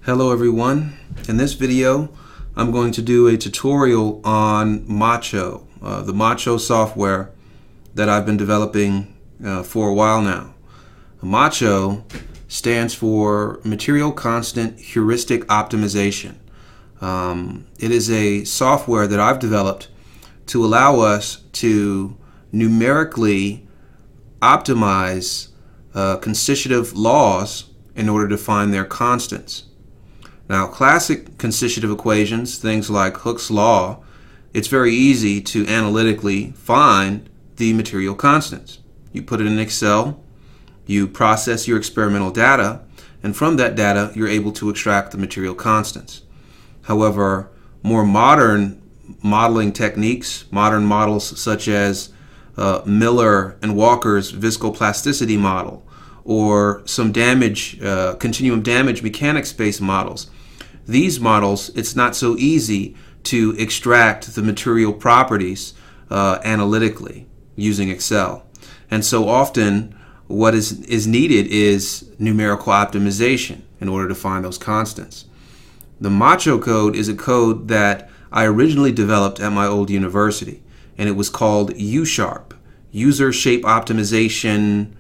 Hello everyone. In this video I'm going to do a tutorial on MACHO, the MACHO software that I've been developing for a while now. MACHO stands for Material Constant Heuristic Optimization. It is a software that I've developed to allow us to numerically optimize constitutive laws in order to find their constants. Now, classic constitutive equations, things like Hooke's law, it's very easy to analytically find the material constants. You put it in Excel, you process your experimental data, and from that data you're able to extract the material constants. However, more modern modeling techniques, modern models such as Miller and Walker's viscoplasticity model, or some continuum damage mechanics-based models. These models, it's not so easy to extract the material properties analytically using Excel. And so often what is needed is numerical optimization in order to find those constants. The MACHO code is a code that I originally developed at my old university, and it was called USHARP, User Shape Optimization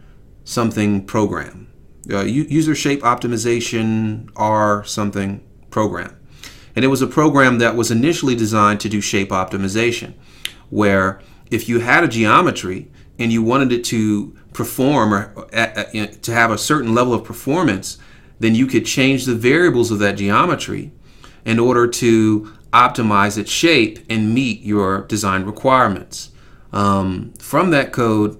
something program. User Shape Optimization R something program. And it was a program that was initially designed to do shape optimization, where if you had a geometry and you wanted it to perform or to have a certain level of performance, then you could change the variables of that geometry in order to optimize its shape and meet your design requirements. From that code,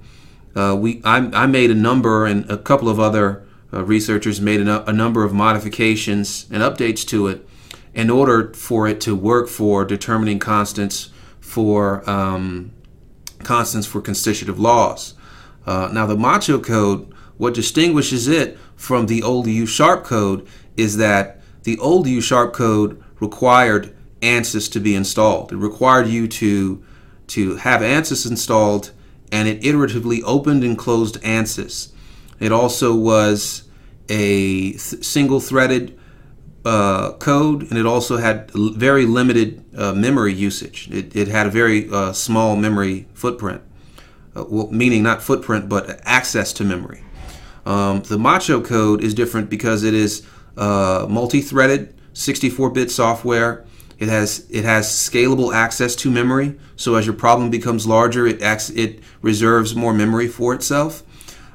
I made a number, and a couple of other researchers made a number of modifications and updates to it in order for it to work for determining constants for constitutive laws. Now, the MACHO code, what distinguishes it from the old USHARP code is that the old USHARP code required ANSYS to be installed. It required you to have ANSYS installed, and it iteratively opened and closed ANSYS. It also was a single-threaded code, and it also had very limited memory usage. It had a very small memory footprint, meaning not footprint, but access to memory. The MACHO code is different because it is multi-threaded, 64-bit software. It has scalable access to memory, so as your problem becomes larger, it reserves more memory for itself,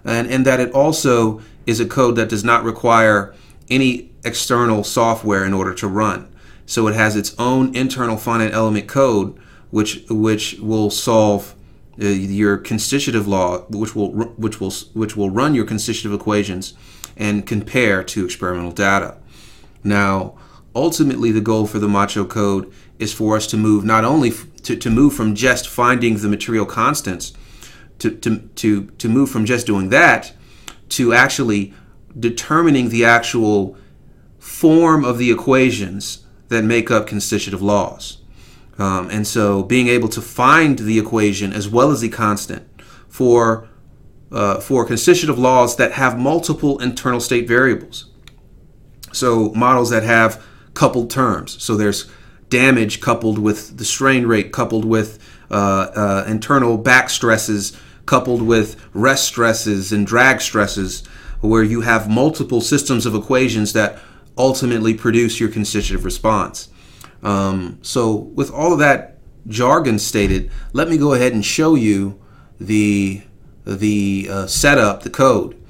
and that it also is a code that does not require any external software in order to run. So it has its own internal finite element code, which will solve your constitutive law, which will run your constitutive equations and compare to experimental data. Now, ultimately, the goal for the MACHO code is for us to move not only to move from just finding the material constants, to move from just doing that to actually determining the actual form of the equations that make up constitutive laws. And so being able to find the equation as well as the constant for constitutive laws that have multiple internal state variables. So models that have coupled terms. So there's damage coupled with the strain rate, coupled with internal back stresses, coupled with rest stresses and drag stresses, where you have multiple systems of equations that ultimately produce your constitutive response. So with all of that jargon stated, let me go ahead and show you the setup, the code.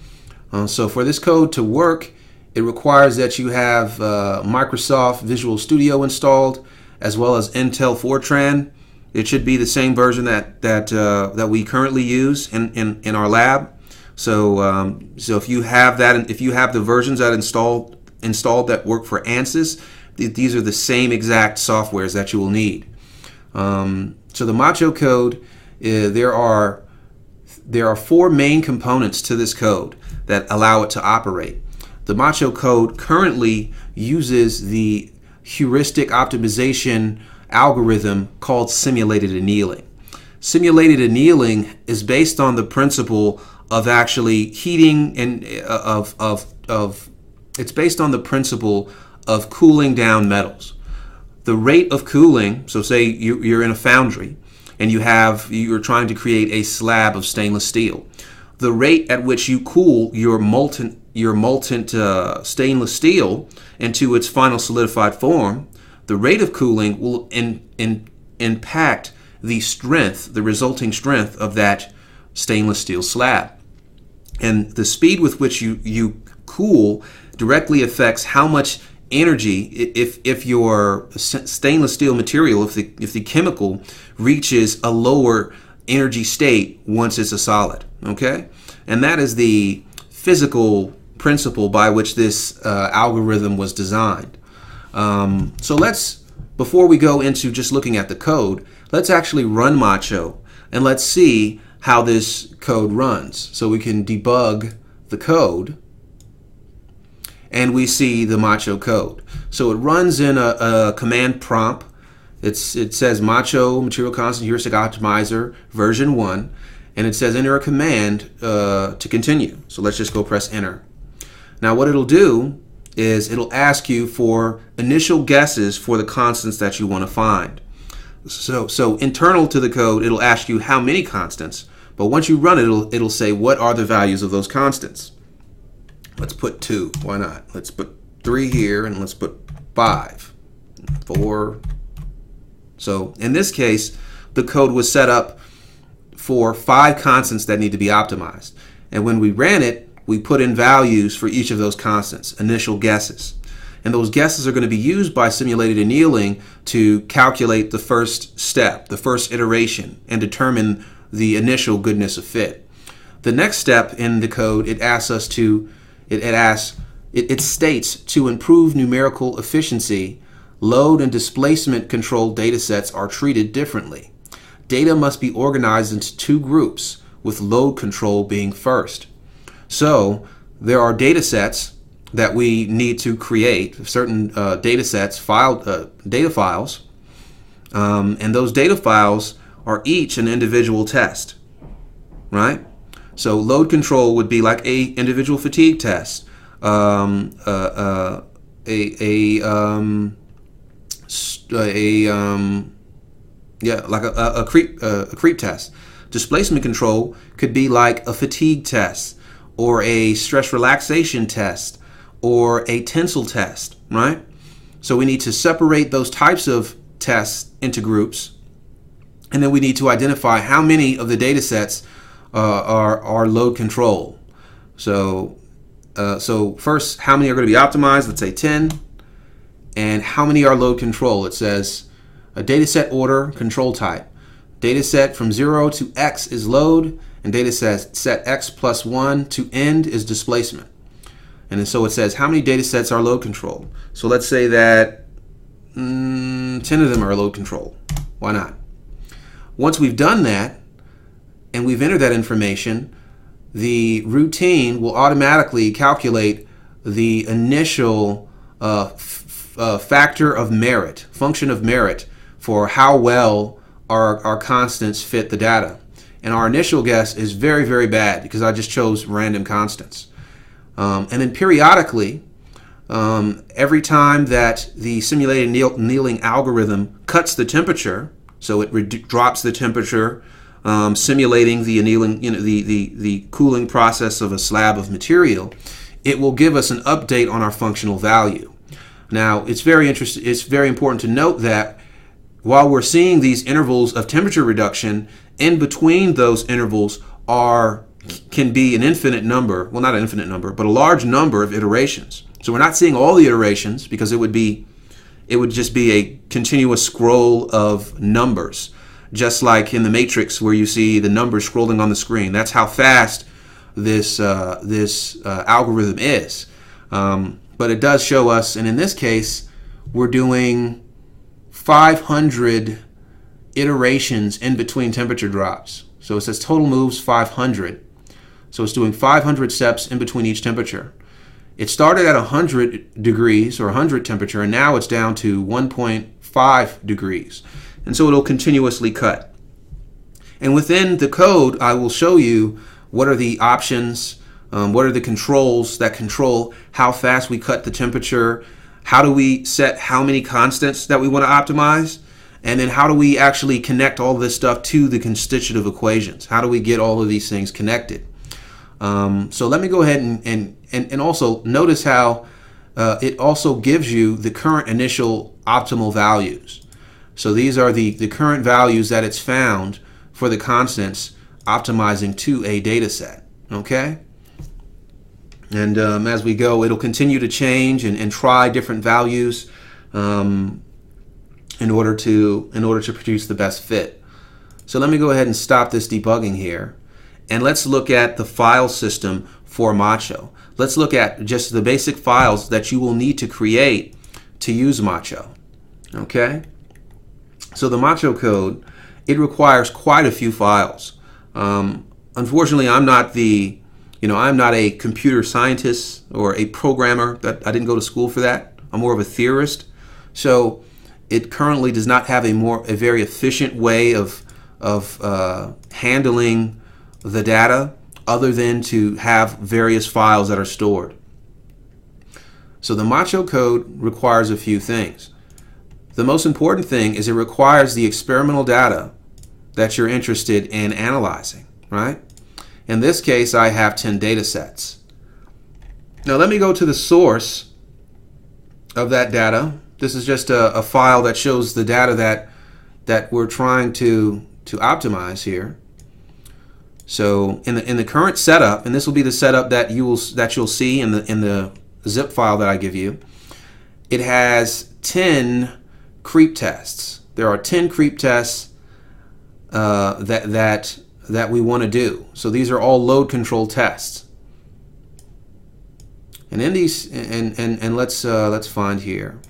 So for this code to work, it requires that you have Microsoft Visual Studio installed, as well as Intel Fortran. It should be the same version that we currently use in our lab. So if you have that, if you have the versions that installed that work for ANSYS, these are the same exact softwares that you will need. So the MACHO code, there are 4 main components to this code that allow it to operate. The MACHO code currently uses the heuristic optimization algorithm called simulated annealing. Simulated annealing is based on the principle of actually heating and of It's based on the principle of cooling down metals. The rate of cooling, so say you're in a foundry and you're trying to create a slab of stainless steel. The rate at which you cool your molten stainless steel into its final solidified form, the rate of cooling will impact the resulting strength of that stainless steel slab. And the speed with which you cool directly affects how much energy, if your stainless steel material, if the chemical reaches a lower energy state once it's a solid, okay? And that is the physical principle by which this algorithm was designed. So before we go into just looking at the code, let's actually run MACHO and let's see how this code runs. So we can debug the code and we see the MACHO code. So it runs in a command prompt. It says MACHO, Material Constant Heuristic Optimizer, version 1, and it says enter a command to continue. So let's just go press enter. Now what it'll do is it'll ask you for initial guesses for the constants that you want to find. So internal to the code, it'll ask you how many constants, but once you run it, it'll say what are the values of those constants. Let's put 2, why not? Let's put 3 here, and let's put 5, 4. So in this case, the code was set up for 5 constants that need to be optimized. And when we ran it, we put in values for each of those constants, initial guesses. And those guesses are going to be used by simulated annealing to calculate the first step, the first iteration, and determine the initial goodness of fit. The next step in the code, it states to improve numerical efficiency, load and displacement controlled data sets are treated differently. Data must be organized into 2 groups, with load control being first. So there are data sets that we need to create, certain data sets, data files, and those data files are each an individual test, right? So load control would be like a individual fatigue test, like a creep test. Displacement control could be like a fatigue test, or a stress relaxation test, or a tensile test, right? So we need to separate those types of tests into groups, and then we need to identify how many of the data sets are load control. So first, how many are going to be optimized? Let's say 10. And how many are load control? It says a data set order control type. Data set from 0 to X is load, and data set X plus 1 to end is displacement. And so it says how many data sets are load control. So let's say that 10 of them are load control. Why not? Once we've done that and we've entered that information, the routine will automatically calculate the initial factor of merit, function of merit, for how well our constants fit the data. And our initial guess is very, very bad because I just chose random constants. And then periodically, every time that the simulated annealing algorithm cuts the temperature, so it drops the temperature, simulating the annealing, the cooling process of a slab of material, it will give us an update on our functional value. Now, it's very important to note that while we're seeing these intervals of temperature reduction, in between those intervals can be an infinite number, well, not an infinite number, but a large number of iterations. So we're not seeing all the iterations because it would just be a continuous scroll of numbers, just like in the Matrix where you see the numbers scrolling on the screen. That's how fast this algorithm is. But it does show us, and in this case, we're doing 500 iterations in between temperature drops. So it says total moves 500. So it's doing 500 steps in between each temperature. It started at 100 degrees or 100 temperature, and now it's down to 1.5 degrees. And so it'll continuously cut. And within the code, I will show you what are the options What are the controls that control how fast we cut the temperature? How do we set how many constants that we want to optimize? And then how do we actually connect all this stuff to the constitutive equations? How do we get all of these things connected? So let me go ahead and also notice how it also gives you the current initial optimal values. So these are the current values that it's found for the constants optimizing to a data set. Okay? And as we go, it'll continue to change and try different values in order to produce the best fit. So let me go ahead and stop this debugging here, and let's look at the file system for MACHO. Let's look at just the basic files that you will need to create to use MACHO. Okay? So the MACHO code, it requires quite a few files. Unfortunately, I'm not a computer scientist or a programmer. That I didn't go to school for that. I'm more of a theorist. So it currently does not have a very efficient way of handling the data other than to have various files that are stored. So the MACHO code requires a few things. The most important thing is it requires the experimental data that you're interested in analyzing, right? In this case, I have 10 data sets. Now let me go to the source of that data. This is just a file that shows the data that we're trying to optimize here. So in the current setup, and this will be the setup that you'll see in the zip file that I give you, it has 10 creep tests. There are 10 creep tests that we want to do. So these are all load control tests. And in these, and let's find here.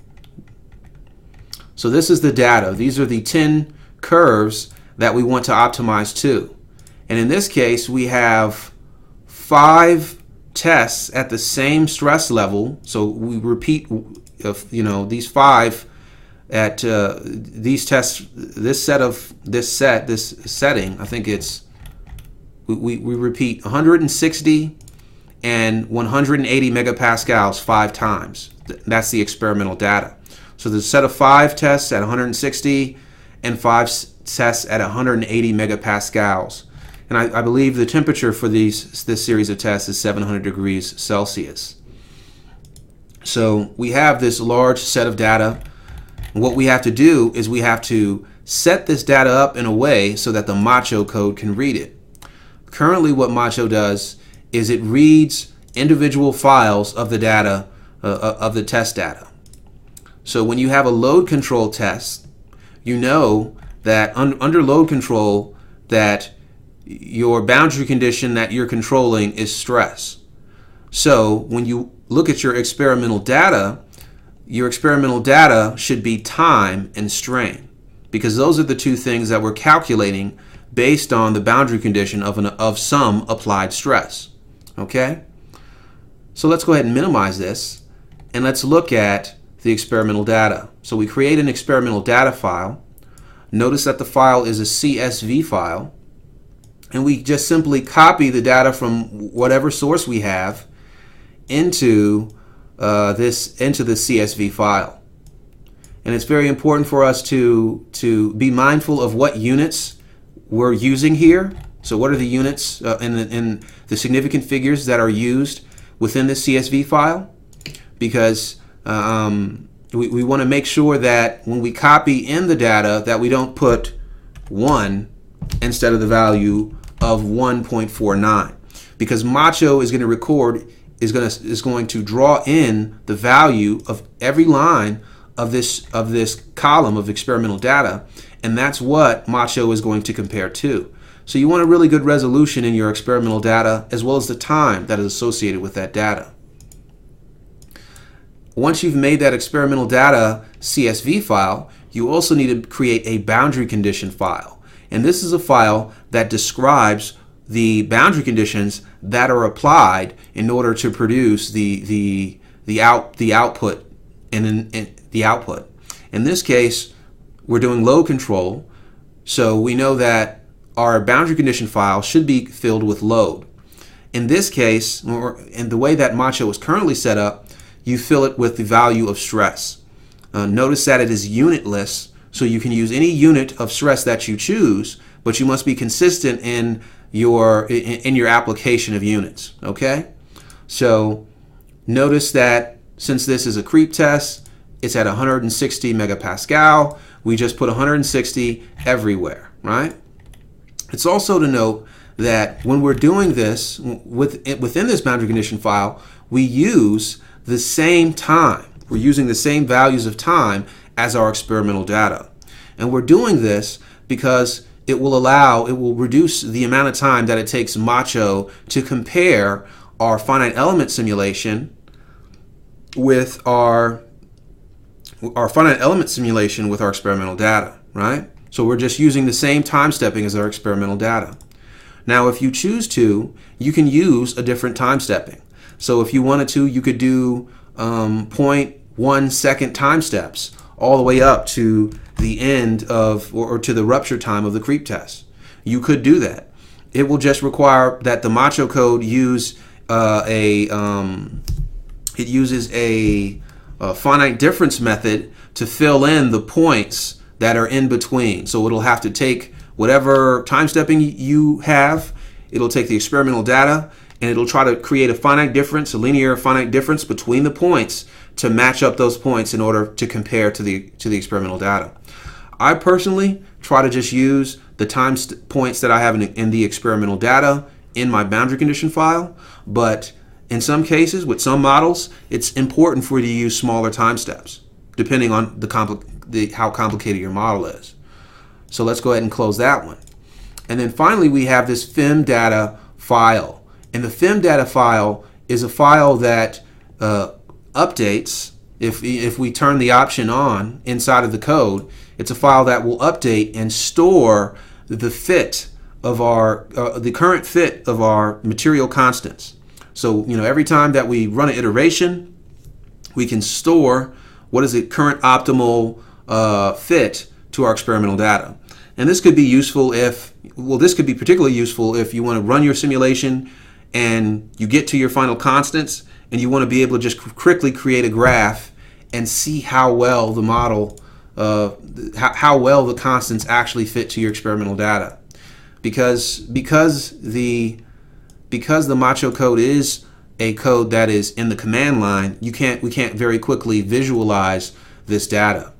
So this is the data. These are the 10 curves that we want to optimize to. And in this case, we have 5 tests at the same stress level. So we repeat, these 5 at these tests. This setting. I think it's we repeat 160 and 180 megapascals 5 times. That's the experimental data. So there's a set of 5 tests at 160 and 5 tests at 180 megapascals. And I believe the temperature for this series of tests is 700 degrees Celsius. So we have this large set of data. And what we have to do is we have to set this data up in a way so that the MACHO code can read it. Currently what MACHO does is it reads individual files of the data, of the test data. So when you have a load control test, you know that under load control that your boundary condition that you're controlling is stress. So when you look at your experimental data should be time and strain, because those are the two things that we're calculating based on the boundary condition of some applied stress. Okay? So let's go ahead and minimize this, and let's look at the experimental data. So we create an experimental data file. Notice that the file is a CSV file, and we just simply copy the data from whatever source we have into the CSV file. And it's very important for us to be mindful of what units we're using here. So what are the units and the significant figures that are used within the CSV file? Because we want to make sure that when we copy in the data that we don't put 1 instead of the value of 1.49, because MACHO is going to record is going to draw in the value of every line of this column of experimental data, and that's what MACHO is going to compare to. So you want a really good resolution in your experimental data as well as the time that is associated with that data. Once you've made that experimental data CSV file, you also need to create a boundary condition file. And this is a file that describes the boundary conditions that are applied in order to produce the output in the output. In this case, we're doing load control, so we know that our boundary condition file should be filled with load. In this case, or in the way that MACHO is currently set up, you fill it with the value of stress. Notice that it is unitless, so you can use any unit of stress that you choose, but you must be consistent in your application of units. Okay? So notice that since this is a creep test, it's at 160 megapascal. We just put 160 everywhere, right? It's also to note that when we're doing this within this boundary condition file, we use the same time. We're using the same values of time as our experimental data. And we're doing this because it will reduce the amount of time that it takes MACHO to compare our finite element simulation with our experimental data, right? So we're just using the same time stepping as our experimental data. Now, if you choose to, you can use a different time stepping. So if you wanted to, you could do 0.1 second time steps all the way up to the end of, or to the rupture time of the creep test. You could do that. It will just require that the MACHO code use a finite difference method to fill in the points that are in between. So it'll have to take whatever time stepping you have, it'll take the experimental data, and it'll try to create a finite difference, a linear finite difference between the points to match up those points in order to compare to the experimental data. I personally try to just use the time points that I have in the experimental data in my boundary condition file, but in some cases, with some models, it's important for you to use smaller time steps, depending on how complicated your model is. So let's go ahead and close that one. And then finally, we have this FIM data file. And the FIM data file is a file that updates, if we turn the option on inside of the code, it's a file that will update and store the fit of the current fit of our material constants. So, every time that we run an iteration, we can store what is the current optimal fit to our experimental data. And this could be useful this could be particularly useful if you want to run your simulation and you get to your final constants and you want to be able to just quickly create a graph and see how well the model, how well the constants actually fit to your experimental data. Because the MACHO code is a code that is in the command line, we can't very quickly visualize this data.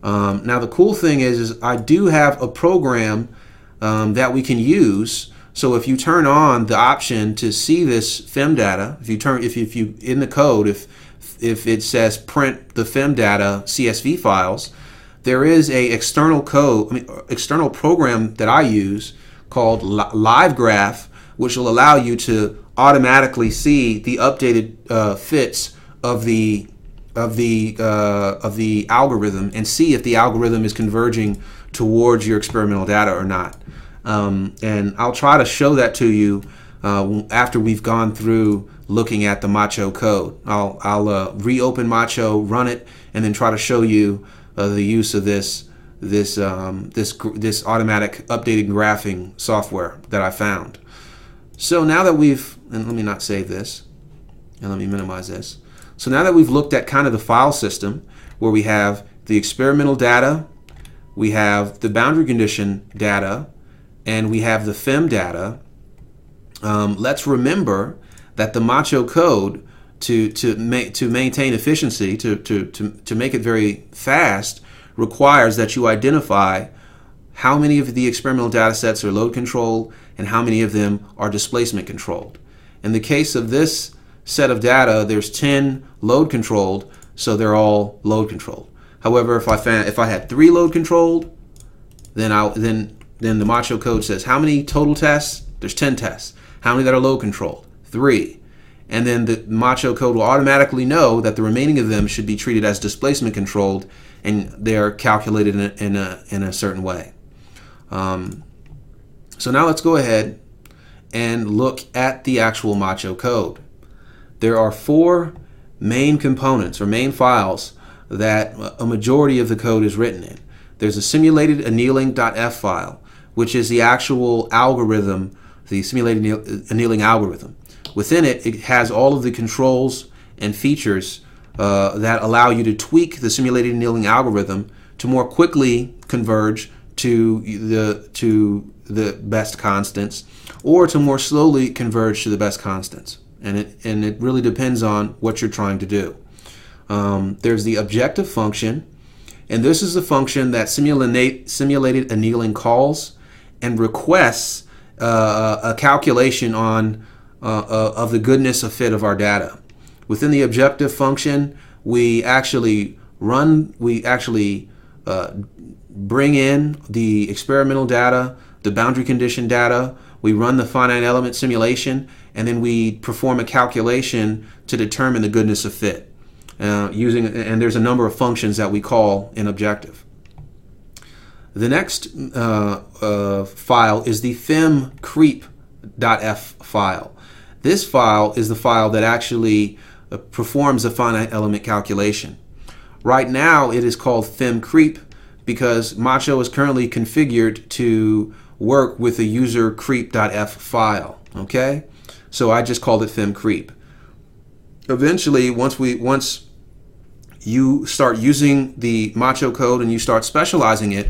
Now the cool thing is I do have a program that we can use. So if you turn on the option to see this FIM data, if you in the code, if it says print the FIM data CSV files, there is a external program that I use called LiveGraph, which will allow you to automatically see the updated fits of the algorithm and see if the algorithm is converging towards your experimental data or not. And I'll try to show that to you after we've gone through looking at the MACHO code. I'll reopen MACHO, run it, and then try to show you the use of this automatic updated graphing software that I found. So now that and let me not save this, and let me minimize this. So now that we've looked at kind of the file system where we have the experimental data, we have the boundary condition data, and we have the FIM data, let's remember that the MACHO code to maintain efficiency, to make it very fast, requires that you identify how many of the experimental data sets are load controlled and how many of them are displacement controlled. In the case of this set of data, there's 10 load controlled, so they're all load controlled. However, if I had 3 load controlled, then the MACHO code says how many total tests? There's 10 tests. How many that are load controlled? 3. And then the MACHO code will automatically know that the remaining of them should be treated as displacement controlled, and they're calculated in a certain way. So now let's go ahead and look at the actual MACHO code. There are 4 main components or main files that a majority of the code is written in. There's a simulated annealing.f file, which is the actual algorithm, the simulated annealing algorithm. Within it, it has all of the controls and features that allow you to tweak the simulated annealing algorithm to more quickly converge to the best constants, or to more slowly converge to the best constants. And it really depends on what you're trying to do. There's the objective function, and this is the function that simulated annealing calls and requests a calculation on of the goodness of fit of our data. Within the objective function, we actually bring in the experimental data, the boundary condition data, we run the finite element simulation, and then we perform a calculation to determine the goodness of fit. And there's a number of functions that we call in objective. The next file is the fimcreep.f file. This file is the file that actually performs a finite element calculation. Right now it is called fimcreep because MACHO is currently configured to work with the user creep.f file. Okay, so I just called it fimcreep. Eventually, once you start using the MACHO code and you start specializing it,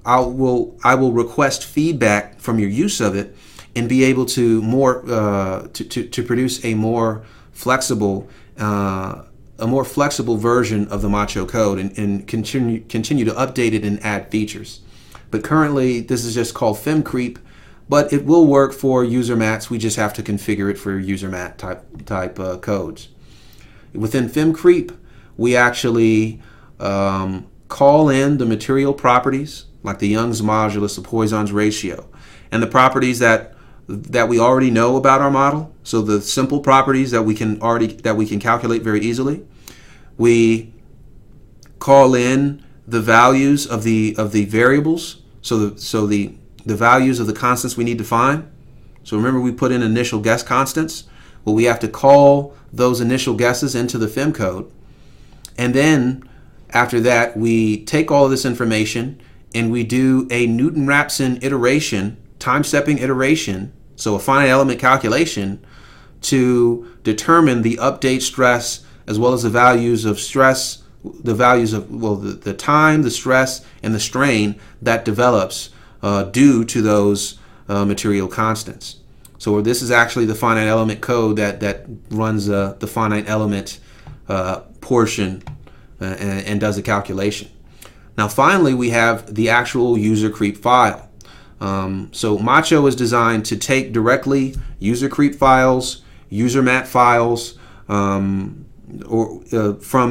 I will request feedback from your use of it and be able to to produce a more flexible version of the MACHO code and continue to update it and add features. But currently, this is just called fimcreep, but it will work for user mats. We just have to configure it for user mat type codes. Within fimcreep, we actually call in the material properties like the Young's modulus, the Poisson's ratio, and the properties that we already know about our model. So the simple properties that we can calculate very easily. We call in the values of the variables, so the values of the constants we need to find. So remember, we put in initial guess constants. Well, we have to call those initial guesses into the fim code, and then after that we take all of this information and we do a Newton-Raphson iteration, time-stepping iteration, so a finite element calculation to determine the update stress as well as the values of stress, the values of, well, the time, the stress, and the strain that develops due to those material constants. So this is actually the finite element code that runs the finite element portion and does a calculation. Now finally, we have the actual user creep file. So MACHO is designed to take directly user creep files, user mat files, from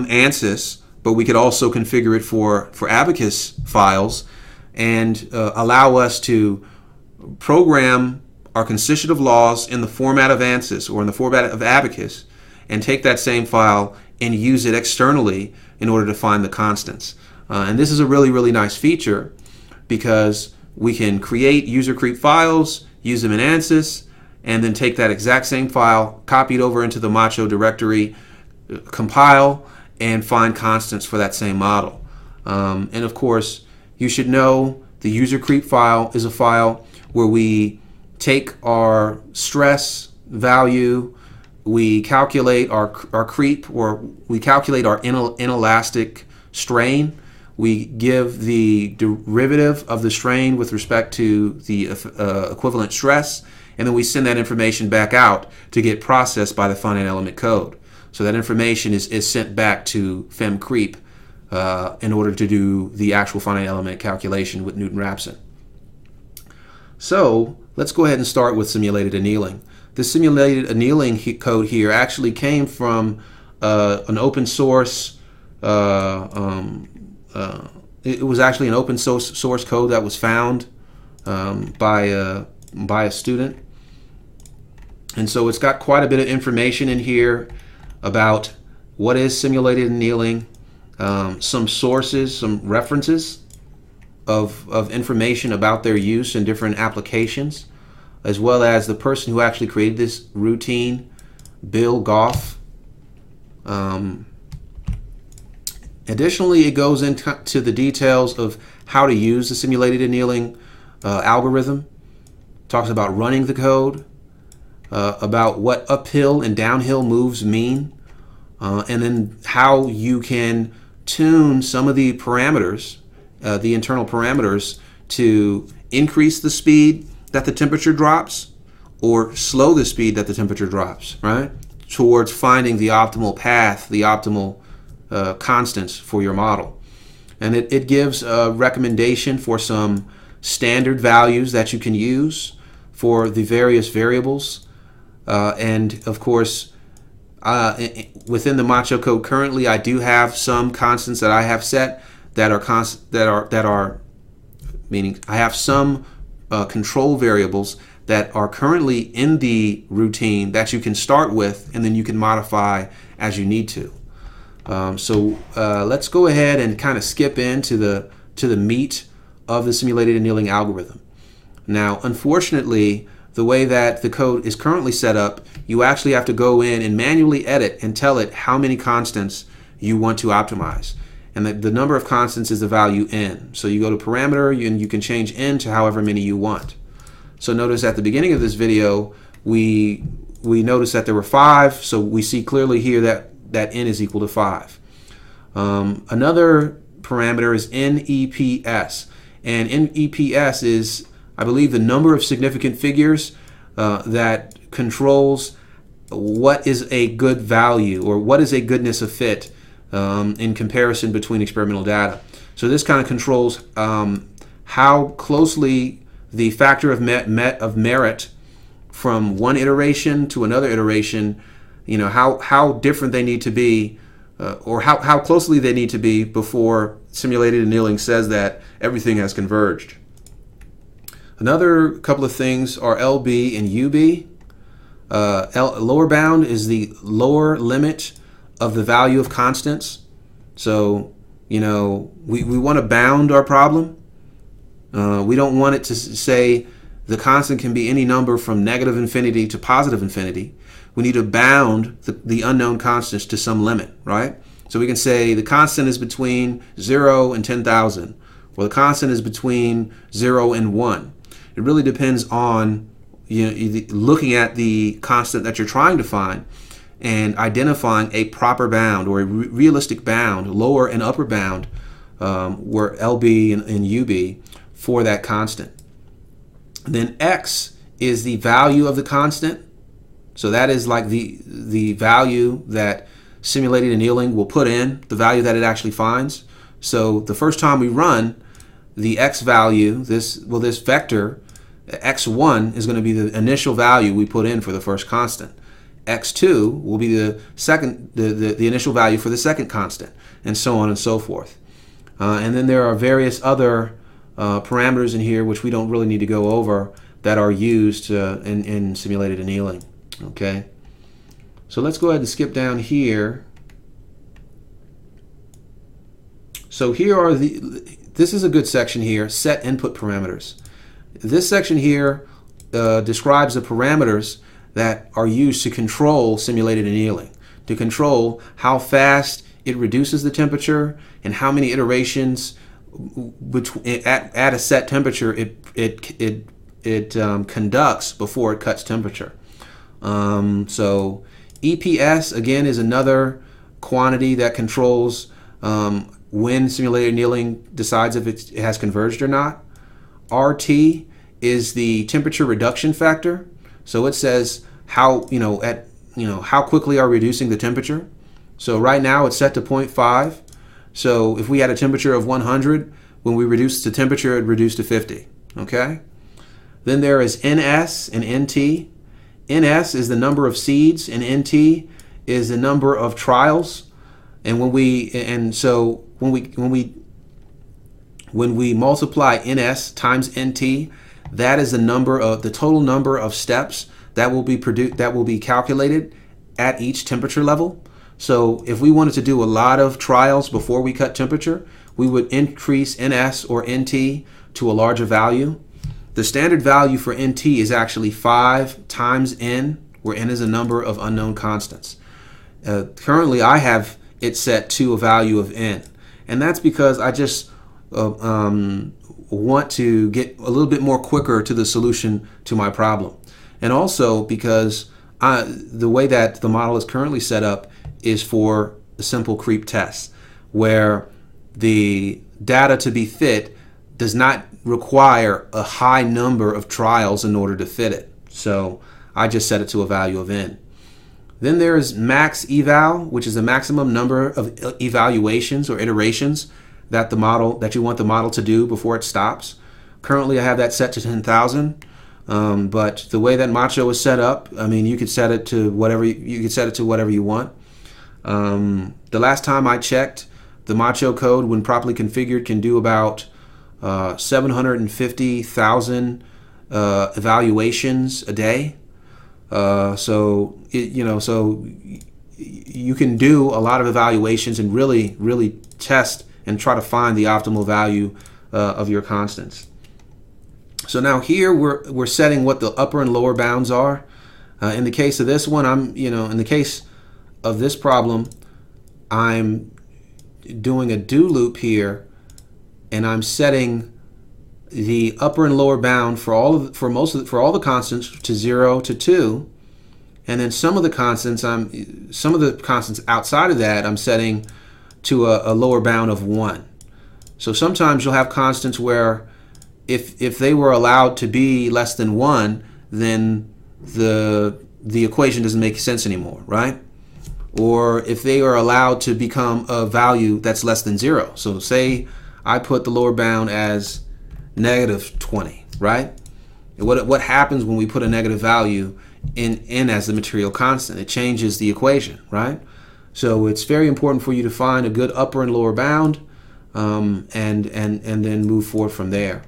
ANSYS, but we could also configure it for Abacus files and allow us to program our constitutive laws in the format of ANSYS or in the format of Abacus and take that same file and use it externally in order to find the constants. And this is a really, really nice feature because we can create user creep files, use them in ANSYS, and then take that exact same file, copy it over into the MACHO directory, compile, and find constants for that same model. And of course, you should know the user creep file is a file where we take our stress value, we calculate our creep, or we calculate our inelastic strain. We give the derivative of the strain with respect to the equivalent stress, and then we send that information back out to get processed by the finite element code. So that information is sent back to fimcreep in order to do the actual finite element calculation with Newton-Raphson. So let's go ahead and start with simulated annealing. The simulated annealing code here actually came from an open source. It was actually an open source code that was found by a student, and so it's got quite a bit of information in here about what is simulated annealing, some sources, some references of information about their use in different applications, as well as the person who actually created this routine, Bill Goff. Additionally, it goes into the details of how to use the simulated annealing algorithm. Talks about running the code, about what uphill and downhill moves mean, and then how you can tune some of the parameters, the internal parameters, to increase the speed that the temperature drops or slow the speed that the temperature drops, right? Towards finding the optimal path, the optimal constants for your model. And it gives a recommendation for some standard values that you can use for the various variables. And of course, within the MACHO code currently, I do have some constants that I have set that are meaning I have some control variables that are currently in the routine that you can start with, and then you can modify as you need to. So let's go ahead and kind of skip into the meat of the simulated annealing algorithm. Now, unfortunately, the way that the code is currently set up, you actually have to go in and manually edit and tell it how many constants you want to optimize. And the number of constants is the value n. So you go to parameter and you can change n to however many you want. So notice at the beginning of this video, we noticed that there were 5, so we see clearly here that n is equal to 5. Another parameter is NEPS. And NEPS is, I believe, the number of significant figures that controls what is a good value, or what is a goodness of fit in comparison between experimental data. So this kind of controls how closely the factor of merit from one iteration to another iteration, how different they need to be, or how closely they need to be before simulated annealing says that everything has converged. Another couple of things are LB and UB. Lower bound is the lower limit of the value of constants. So, we want to bound our problem. We don't want it to say the constant can be any number from negative infinity to positive infinity. We need to bound the unknown constants to some limit, right? So we can say the constant is between 0 and 10,000, or the constant is between 0 and 1. It really depends on looking at the constant that you're trying to find and identifying a proper bound, or a realistic bound, lower and upper bound, where LB and UB for that constant. Then X is the value of the constant. So that is like the value that simulated annealing will put in, the value that it actually finds. So the first time we run the X value, this vector, X1 is going to be the initial value we put in for the first constant. X2 will be the initial value for the second constant, and so on and so forth. And then there are various other parameters in here which we don't really need to go over that are used in simulated annealing. Okay, so let's go ahead and skip down here. So here are this is a good section here, set input parameters. This section here describes the parameters that are used to control simulated annealing, to control how fast it reduces the temperature and how many iterations at a set temperature it conducts before it cuts temperature. So EPS again is another quantity that controls when simulated annealing decides if it has converged or not. RT is the temperature reduction factor. So it says how how quickly are we reducing the temperature. So right now it's set to 0.5. So if we had a temperature of 100, when we reduce the temperature, it reduced to 50. Okay. Then there is NS and NT. NS is the number of seeds, and NT is the number of trials. And when we multiply NS times NT, that is the total number of steps that will be calculated at each temperature level. So if we wanted to do a lot of trials before we cut temperature, we would increase NS or NT to a larger value. The standard value for NT is actually 5 times n, where n is a number of unknown constants. Currently, I have it set to a value of n, and that's because I just want to get a little bit more quicker to the solution to my problem. and also because the way that the model is currently set up is for a simple creep test, where the data to be fit does not require a high number of trials in order to fit it. So I just set it to a value of n. Then there is max eval, which is the maximum number of evaluations or iterations that you want the model to do before it stops. Currently I have that set to 10,000. But the way that MACHO is set up, I mean, you could set it to whatever you want. The last time I checked, the MACHO code, when properly configured, can do about 750,000 evaluations a day. So you can do a lot of evaluations and really test and try to find the optimal value of your constants. So now here we're setting what the upper and lower bounds are. In the case of this one, in the case of this problem, I'm doing a do loop here, and I'm setting the upper and lower bound for all the constants to 0 to 2, and then some of the constants outside of that I'm setting to a lower bound of 1. So sometimes you'll have constants where if they were allowed to be less than 1, then the equation doesn't make sense anymore, right? Or if they are allowed to become a value that's less than 0. So say I put the lower bound as -20, right? And what happens when we put a negative value in as the material constant? It changes the equation, right? So it's very important for you to find a good upper and lower bound, and then move forward from there.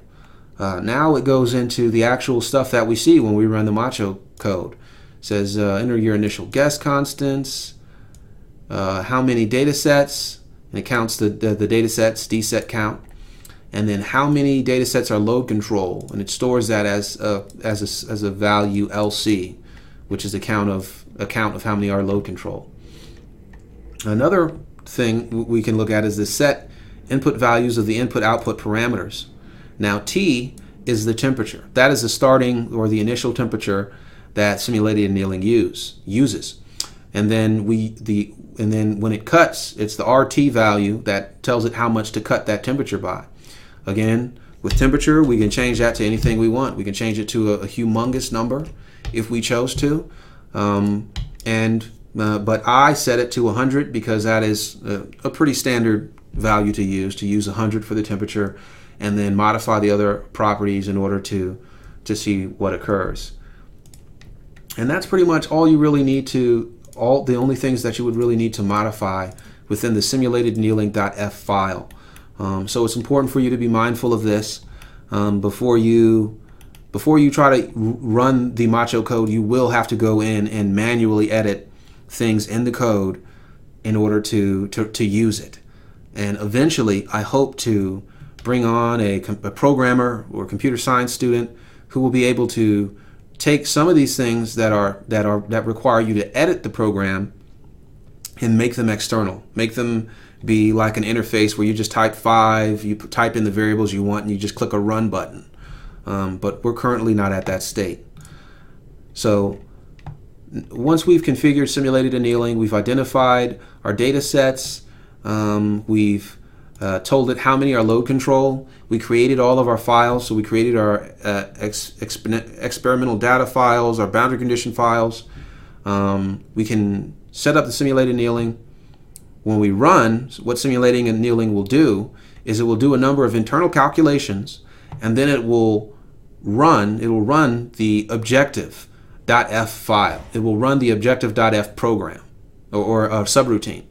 Now it goes into the actual stuff that we see when we run the MACHO code. It says enter your initial guess constants, how many data sets, and it counts the data sets, dset count, and then how many data sets are load control, and it stores that as a value LC, which is a count of how many are load control. Another thing we can look at is the set input values of the input-output parameters. Now T is the temperature. That is the starting or the initial temperature that simulated annealing uses. And then when it cuts, it's the RT value that tells it how much to cut that temperature by. Again, with temperature, we can change that to anything we want. We can change it to a humongous number if we chose to. But I set it to 100 because that is a pretty standard value to use 100 for the temperature, and then modify the other properties in order to see what occurs. And that's pretty much all you really need the only things that you would really need to modify within the simulated annealing.f file. So it's important for you to be mindful of this. Before you try to run the MACHO code, you will have to go in and manually edit things in the code in order to use it. And eventually, I hope to bring on a programmer or computer science student who will be able to take some of these things that require you to edit the program and make them external. Make them be like an interface where you just type 5, you type in the variables you want, and you just click a run button. But we're currently not at that state. So once we've configured simulated annealing, we've identified our data sets, we've told it how many are load control, we created all of our files, so we created our experimental data files, our boundary condition files. We can set up the simulated annealing. When we run, what simulating annealing will do is it will do a number of internal calculations, and then it will run the objective.f file. It will run the objective.f program or subroutine.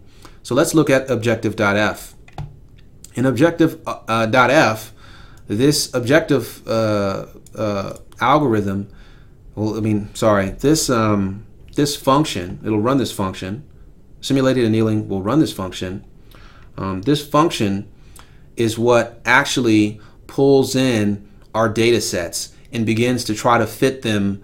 So let's look at objective.f. In objective.f, this objective algorithm, this function, it'll run this function. Simulated annealing will run this function. This function is what actually pulls in our data sets and begins to try to fit them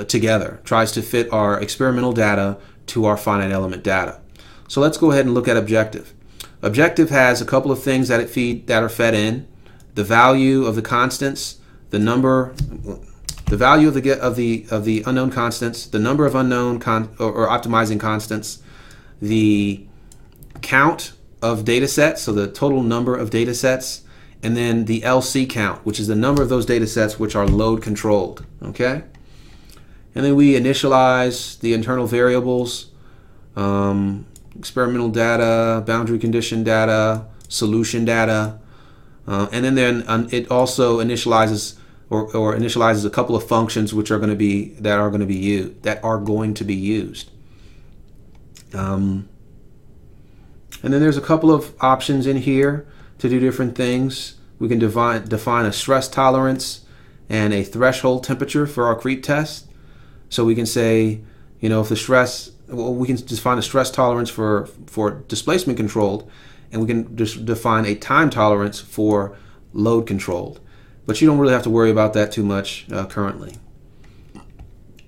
together, tries to fit our experimental data to our finite element data. So let's go ahead and look at objective. Objective has a couple of things that are fed in: the value of the constants, the the value of the unknown constants, the number of unknown or optimizing constants, the count of data sets, so the total number of data sets, and then the LC count, which is the number of those data sets which are load controlled. Okay? And then we initialize the internal variables, experimental data, boundary condition data, solution data, and then it also initializes or initializes a couple of functions which are going to be going to be used. And then there's a couple of options in here to do different things. We can define a stress tolerance and a threshold temperature for our creep test. So we can say, if the stress, we can define a stress tolerance for displacement controlled, and we can just define a time tolerance for load controlled. But you don't really have to worry about that too much currently.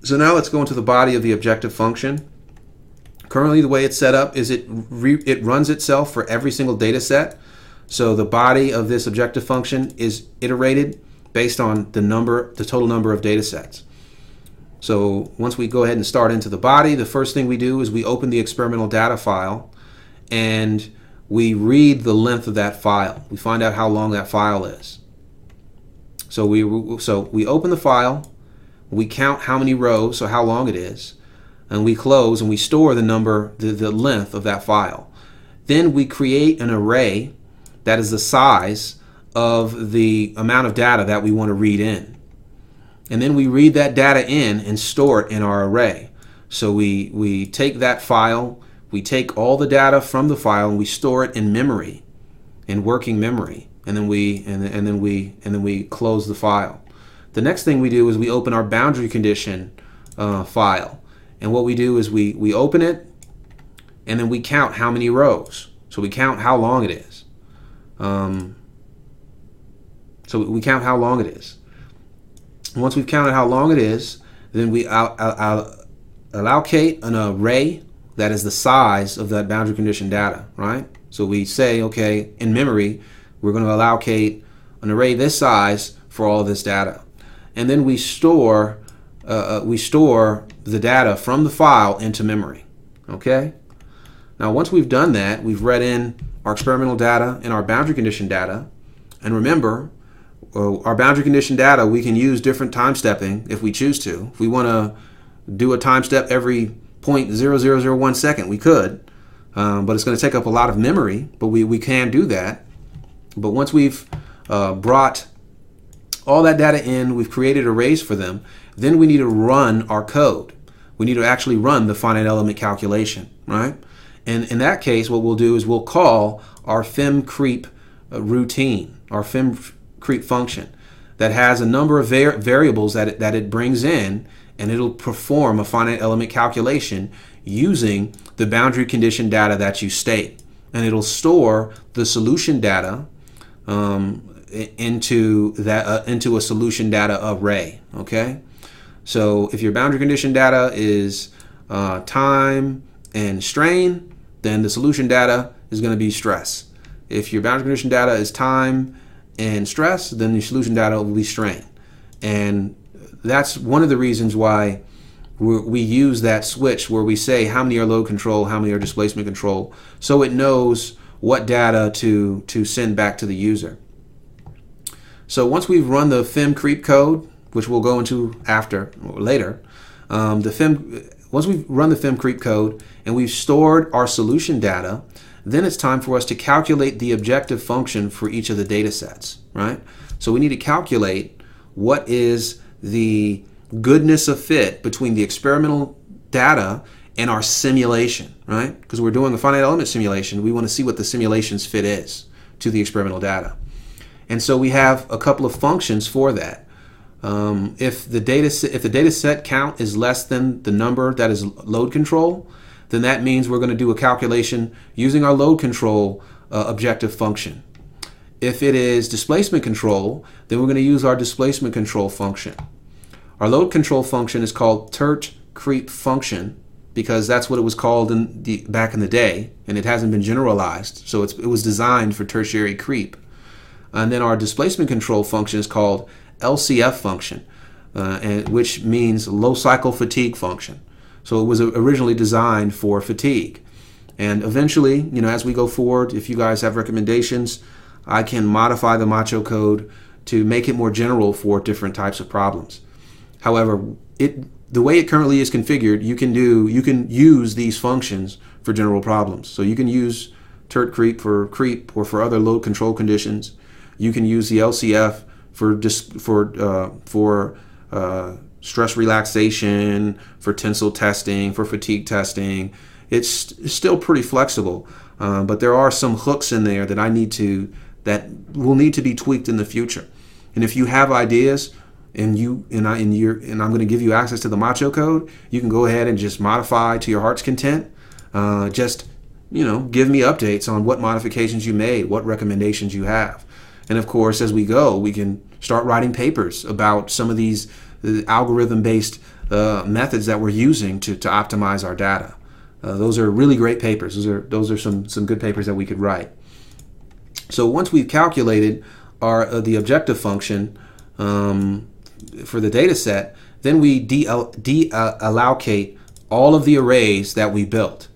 So now let's go into the body of the objective function. Currently, the way it's set up is it runs itself for every single data set. So the body of this objective function is iterated based on the total number of data sets. So once we go ahead and start into the body, the first thing we do is we open the experimental data file and we read the length of that file. We find out how long that file is. So we open the file, we count how many rows, so how long it is, and we close and we store the length of that file. Then we create an array that is the size of the amount of data that we want to read in. And then we read that data in and store it in our array. So we take that file, we take all the data from the file and we store it in memory, in working memory, and then we close the file. The next thing we do is we open our boundary condition file, and what we do is we open it and then we count how many rows. So we count how long it is. Once we've counted how long it is, then we allocate an array that is the size of that boundary condition data, right? So we say, okay, in memory, we're going to allocate an array this size for all of this data. And then we store the data from the file into memory, okay? Now, once we've done that, we've read in our experimental data and our boundary condition data. And remember, our boundary condition data, we can use different time stepping if we choose to. If we want to do a time step every 0.0001 second, we could, but it's going to take up a lot of memory, but we can do that. But once we've brought all that data in, we've created arrays for them, then we need to run our code. We need to actually run the finite element calculation, right? And in that case, what we'll do is we'll call our FemCreep routine, our FemCreep function that has a number of variables that it brings in, and it'll perform a finite element calculation using the boundary condition data that you state. And it'll store the solution data into a solution data array, okay? So if your boundary condition data is time and strain, then the solution data is going to be stress. If your boundary condition data is time and stress, then the solution data will be strain. And that's one of the reasons why we use that switch where we say how many are load control, how many are displacement control, so it knows what data to send back to the user. So once we've run the FemCreep code, which we'll go into later, once we've run the FemCreep code and we've stored our solution data, then it's time for us to calculate the objective function for each of the data sets, right? So we need to calculate what is the goodness of fit between the experimental data and our simulation, right? Because we're doing a finite element simulation, we want to see what the simulation's fit is to the experimental data. And so we have a couple of functions for that. If the data set count is less than the number that is load control, then that means we're going to do a calculation using our load control objective function. If it is displacement control, then we're going to use our displacement control function. Our load control function is called TERT-creep function because that's what it was called back in the day, and it hasn't been generalized. So it was designed for tertiary creep. And then our displacement control function is called LCF function. and which means low cycle fatigue function. So it was originally designed for fatigue. And eventually, as we go forward, if you guys have recommendations, I can modify the MACHO code to make it more general for different types of problems. However, the way it currently is configured, you can use these functions for general problems. So you can use TERT creep or for other load control conditions. You can use the LCF for stress relaxation, for tensile testing, for fatigue testing. It's still pretty flexible, but there are some hooks in there that will need to be tweaked in the future. And if you have ideas, and I'm going to give you access to the MACHO code, you can go ahead and just modify to your heart's content. Just give me updates on what modifications you made, what recommendations you have. And of course, as we go, we can start writing papers about some of these algorithm-based methods that we're using to optimize our data. Those are really great papers. Those are some good papers that we could write. So once we've calculated the objective function for the data set, then we deallocate all of the arrays that we built.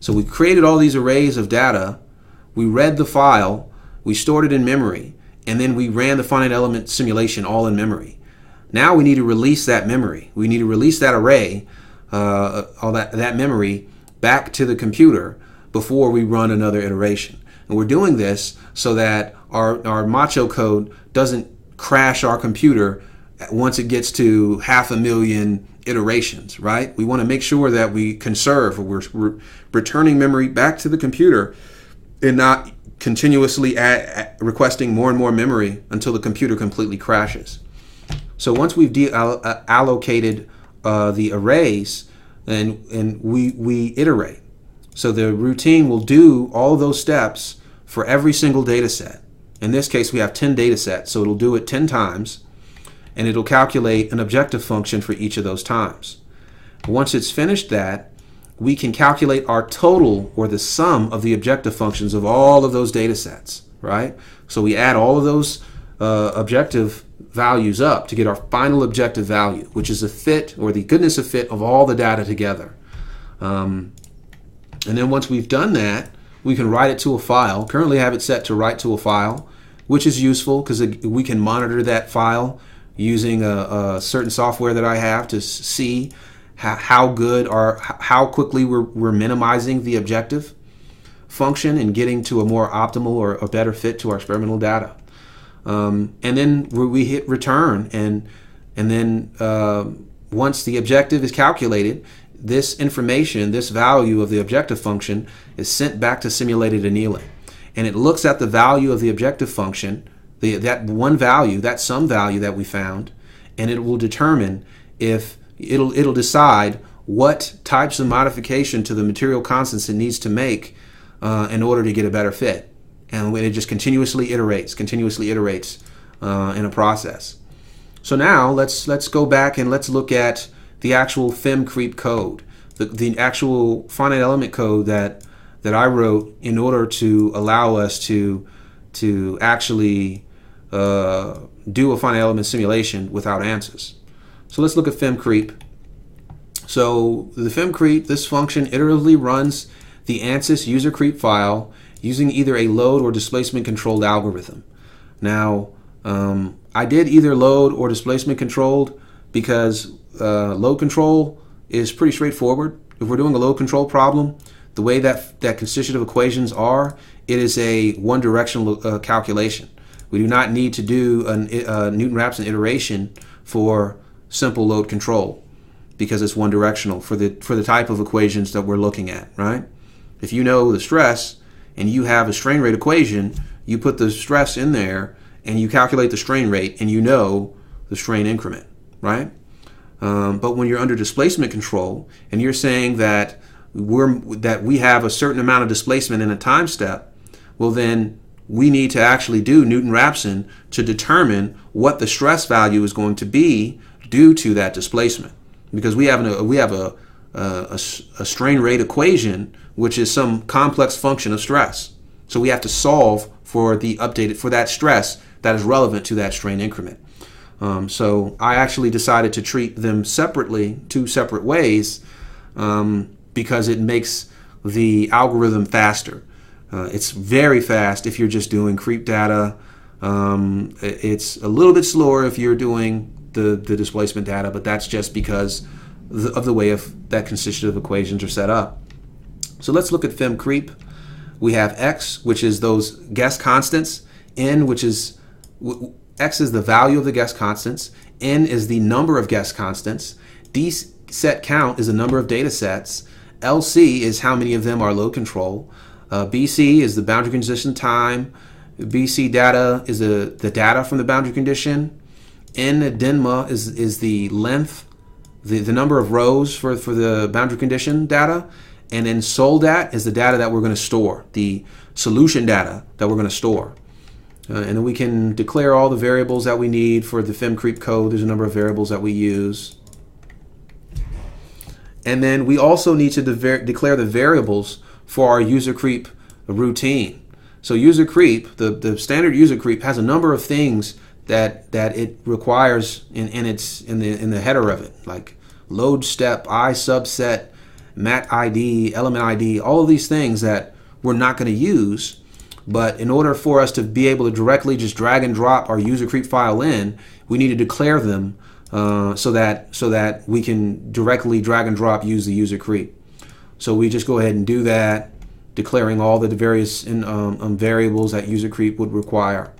So we created all these arrays of data, we read the file, we stored it in memory, and then we ran the finite element simulation all in memory. Now we need to release that memory. We need to release that array, all that memory, back to the computer before we run another iteration. And we're doing this so that our MACHO code doesn't crash our computer once it gets to 500,000 iterations, right? We want to make sure that we conserve, we're returning memory back to the computer and not continuously requesting more and more memory until the computer completely crashes. So once we've allocated the arrays, and we iterate. So the routine will do all those steps for every single data set. In this case, we have 10 data sets, so it'll do it 10 times, and it'll calculate an objective function for each of those times. Once it's finished that, we can calculate our total, or the sum of the objective functions of all of those data sets, right? So we add all of those objective values up to get our final objective value, which is a fit, or the goodness of fit, of all the data together. And then once we've done that, we can write it to a file. Currently I have it set to write to a file, which is useful because we can monitor that file using a certain software that I have to see how good or how quickly we're minimizing the objective function and getting to a more optimal or a better fit to our experimental data. And then we hit return, and then once the objective is calculated, this information, this value of the objective function, is sent back to simulated annealing, and it looks at the value of the objective function, that one value, that sum value that we found, and it will determine if it'll decide what types of modification to the material constants it needs to make in order to get a better fit. And it just continuously iterates in a process. So now let's go back and let's look at the actual FEM creep code, the actual finite element code that I wrote in order to allow us to actually do a finite element simulation without ANSYS. So let's look at FEM creep. So the FEM creep, this function iteratively runs the ANSYS user creep file using either a load or displacement controlled algorithm. Now, I did either load or displacement controlled because load control is pretty straightforward. If we're doing a load control problem, the way that constitutive equations are, it is a one-directional calculation. We do not need to do a Newton-Raphson iteration for simple load control because it's one-directional for the type of equations that we're looking at, right? If you know the stress and you have a strain rate equation, you put the stress in there and you calculate the strain rate and you know the strain increment, right? But when you're under displacement control and you're saying that we have a certain amount of displacement in a time step, well then we need to actually do Newton-Raphson to determine what the stress value is going to be due to that displacement, because we have a strain rate equation which is some complex function of stress. So we have to solve for that stress that is relevant to that strain increment. So I actually decided to treat them separately, two separate ways, because it makes the algorithm faster. It's very fast if you're just doing creep data. It's a little bit slower if you're doing the displacement data, but that's just because of the way that constitutive equations are set up. So let's look at FEM creep. We have x, which is those guess constants, n, which is x is the value of the guess constants, n is the number of guess constants, d set count is the number of data sets, LC is how many of them are load control, BC is the boundary condition time, BC data is the data from the boundary condition, n addendma is the length, the number of rows for the boundary condition data, and then soldat is the data that we're going to store, the solution data that we're going to store. And then we can declare all the variables that we need for the FEM creep code. There's a number of variables that we use. And then we also need to declare the variables for our user creep routine. So user creep, the standard user creep has a number of things that it requires in the header of it, like load step, I subset, mat ID, element ID, all of these things that we're not going to use. But in order for us to be able to directly just drag and drop our user creep file in, we need to declare them so that we can directly drag and drop use the user creep. So we just go ahead and do that, declaring all the various variables that user creep would require.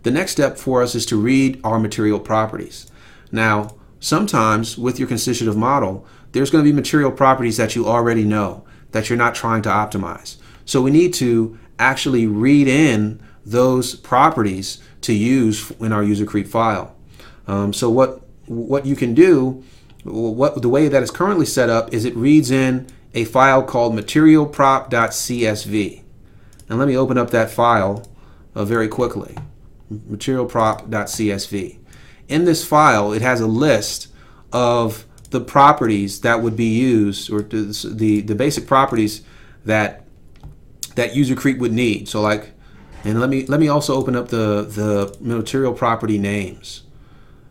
The next step for us is to read our material properties. Now, sometimes with your constitutive model, there's going to be material properties that you already know that you're not trying to optimize. So we need to actually read in those properties to use in our user creep file. So what you can do, the way that it's currently set up is it reads in a file called materialprop.csv. And let me open up that file very quickly. Materialprop.csv. In this file, it has a list of the properties that would be used, or the basic properties that user creep would need. So like, and let me also open up the material property names.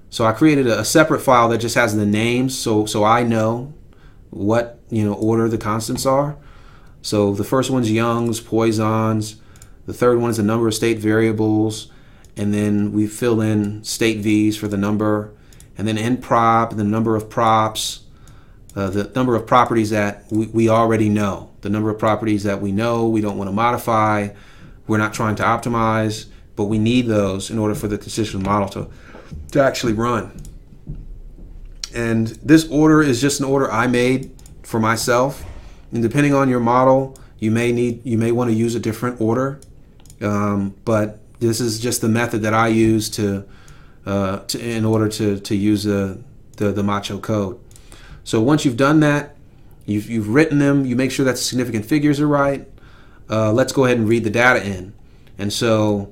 So I created a separate file that just has the names, so I know what order the constants are. So the first one's Young's, Poisson's. The third one is the number of state variables, and then we fill in state V's for the number, and then in prop, the number of props, the number of properties that we already know, the number of properties that we know we don't want to modify, we're not trying to optimize, but we need those in order for the constitutive model to actually run. And this order is just an order I made for myself, and depending on your model, you may want to use a different order, but this is just the method that I use in order to use the MACHO code. So once you've done that, you've written them, you make sure that the significant figures are right. Let's go ahead and read the data in. And so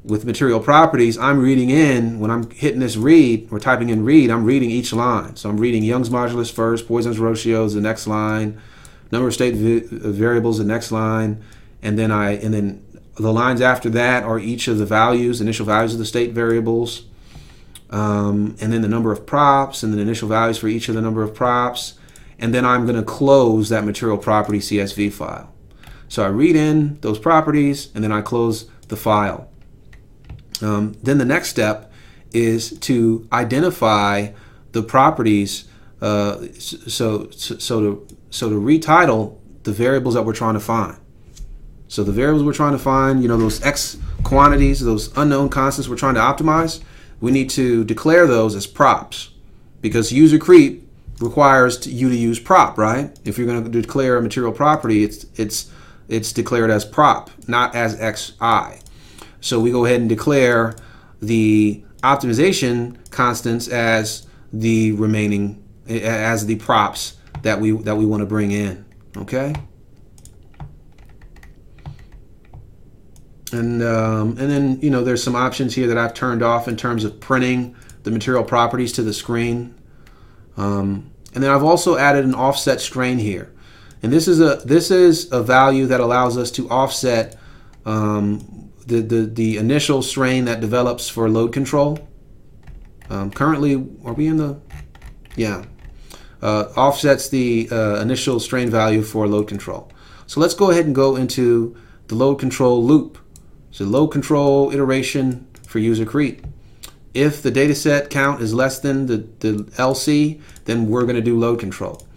with material properties, I'm reading in, when I'm hitting this read or typing in read, I'm reading each line. So I'm reading Young's modulus first, Poisson's ratio is the next line, number of state variables the next line, and then the lines after that are each of the values, initial values of the state variables, and then the number of props, and then initial values for each of the number of props, and then I'm going to close that material property CSV file. So I read in those properties, and then I close the file. Then the next step is to identify the properties, so to retitle the variables that we're trying to find. So the variables we're trying to find, those X quantities, those unknown constants we're trying to optimize, we need to declare those as props, because user creep requires you to use prop, right? If you're going to declare a material property, it's declared as prop, not as XI. So we go ahead and declare the optimization constants as the remaining, as the props that we want to bring in. Okay. And then there's some options here that I've turned off in terms of printing the material properties to the screen. And then I've also added an offset strain here, and this is a value that allows us to offset the initial strain that develops for load control. Currently, are we in the, yeah, offsets the initial strain value for load control. So let's go ahead and go into the load control loop. So load control iteration for user creep. If the data set count is less than the LC, then we're going to do load control.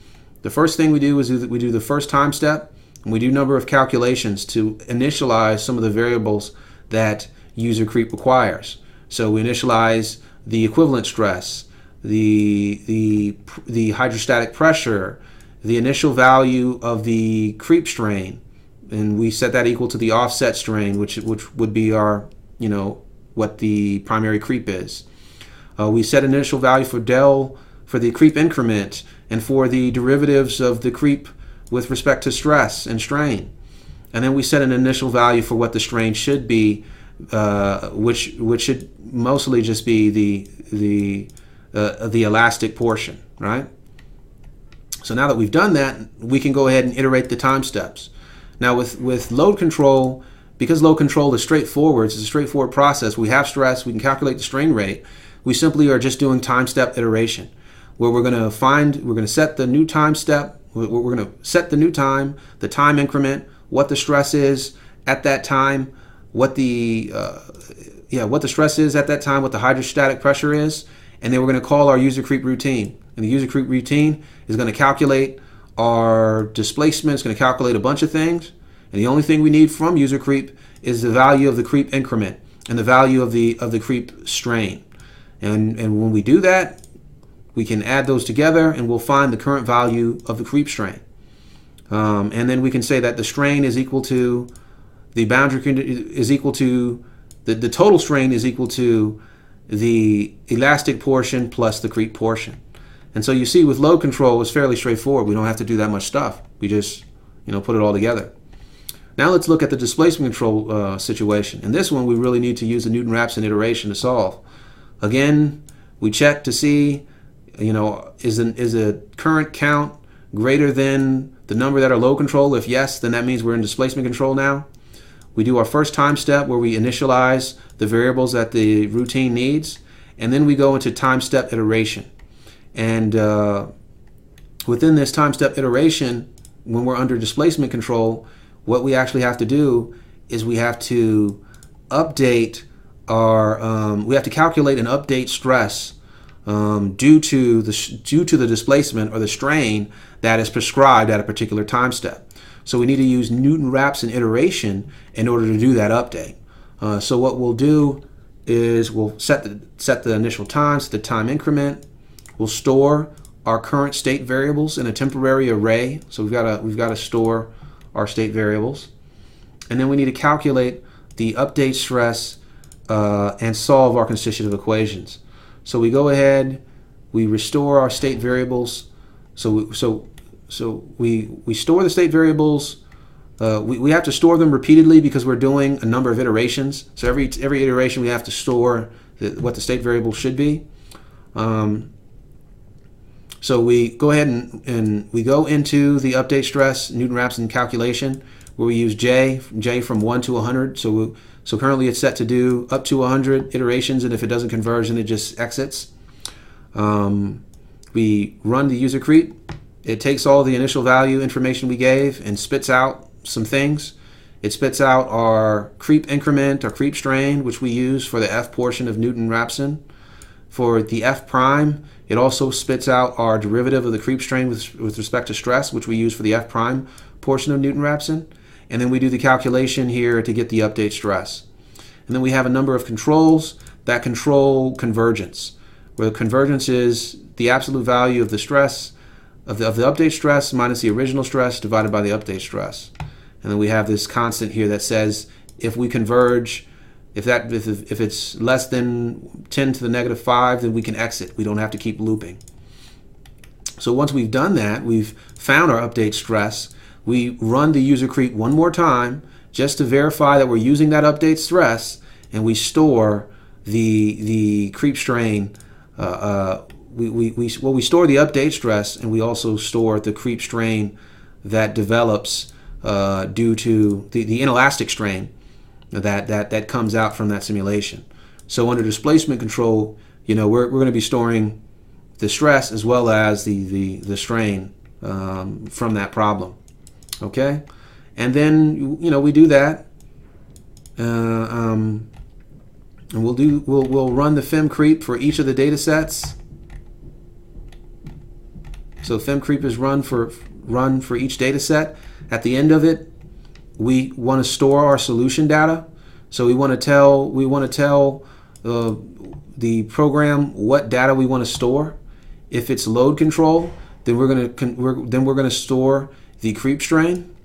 The first thing we do is we do the first time step, and we do number of calculations to initialize some of the variables that user creep requires. So we initialize the equivalent stress, the hydrostatic pressure, the initial value of the creep strain, and we set that equal to the offset strain, which would be our, what the primary creep is. We set initial value for del for the creep increment and for the derivatives of the creep with respect to stress and strain. And then we set an initial value for what the strain should be, which should mostly just be the elastic portion, right? So now that we've done that, we can go ahead and iterate the time steps. Now with load control, because load control is straightforward, it's a straightforward process. We have stress, we can calculate the strain rate. We simply are just doing time step iteration, where we're going to set the new time step, we're going to set the new time, the time increment, what the stress is at that time, what the stress is at that time, what the hydrostatic pressure is, and then we're going to call our user creep routine. And the user creep routine is going to calculate our displacement. It's going to calculate a bunch of things. And the only thing we need from user creep is the value of the creep increment and the value of the creep strain. And when we do that, we can add those together and we'll find the current value of the creep strain. And then we can say that the strain is equal to the boundary is equal to the total strain is equal to the elastic portion plus the creep portion. And so you see with load control, it's fairly straightforward. We don't have to do that much stuff. We just put it all together. Now let's look at the displacement control situation. In this one, we really need to use the Newton-Raphson iteration to solve. Again, we check to see, is a current count greater than the number that are load control? If yes, then that means we're in displacement control now. We do our first time step where we initialize the variables that the routine needs, and then we go into time step iteration. And within this time step iteration, when we're under displacement control, what we actually have to do is we have to update we have to calculate and update stress due to the displacement or the strain that is prescribed at a particular time step. So we need to use Newton-Raphson iteration in order to do that update. So what we'll do is we'll set the initial time, set the time increment. We'll store our current state variables in a temporary array. So we've got to store our state variables, and then we need to calculate the update stress and solve our constitutive equations. So we go ahead, we restore our state variables. So we store the state variables. We have to store them repeatedly because we're doing a number of iterations. So every iteration we have to store what the state variable should be. So we go ahead and we go into the update stress Newton-Raphson calculation where we use J from 1 to 100. So currently it's set to do up to 100 iterations, and if it doesn't converge, then it just exits. We run the user creep. It takes all the initial value information we gave and spits out some things. It spits out our creep increment, our creep strain, which we use for the F portion of Newton-Raphson. For the F prime, it also spits out our derivative of the creep strain with respect to stress, which we use for the F prime portion of Newton-Raphson. And then we do the calculation here to get the update stress. And then we have a number of controls that control convergence, where convergence is the absolute value of the stress, of the update stress minus the original stress divided by the update stress. And then we have this constant here that says if we converge, if it's less than 10 to the negative 5, then we can exit. We don't have to keep looping. So once we've done that, we've found our update stress, we run the user creep one more time just to verify that we're using that update stress, and we store the creep strain. We store the update stress, and we also store the creep strain that develops due to the inelastic strain that comes out from that simulation. So under displacement control, we're going to be storing the stress as well as the strain from that problem. Okay, and then we do that, and we'll run the FEM creep for each of the data sets. So FEM creep is run for each data set. At the end of it, we want to store our solution data. So we want to tell the program what data we want to store. If it's load control, then we're going to store the creep strain.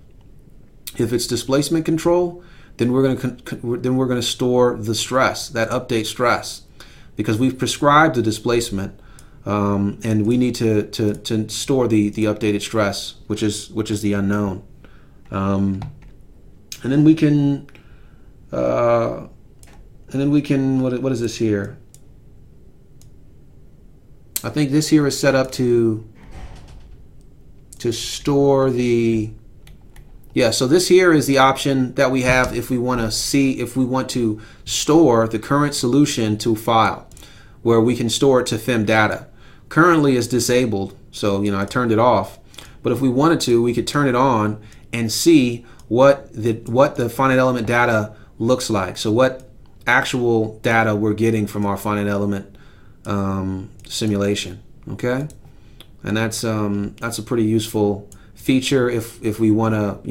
If it's displacement control, then we're going to store the stress, that update stress, because we've prescribed the displacement, and we need to store the updated stress, which is the unknown. And then we can what is this here? I think this here is set up to store the, so this here is the option that we have if we want to store the current solution to file, where we can store it to FEM data. Currently is disabled, so I turned it off. But if we wanted to, we could turn it on and see what the finite element data looks like. So what actual data we're getting from our finite element simulation. Okay, and that's a pretty useful feature if we want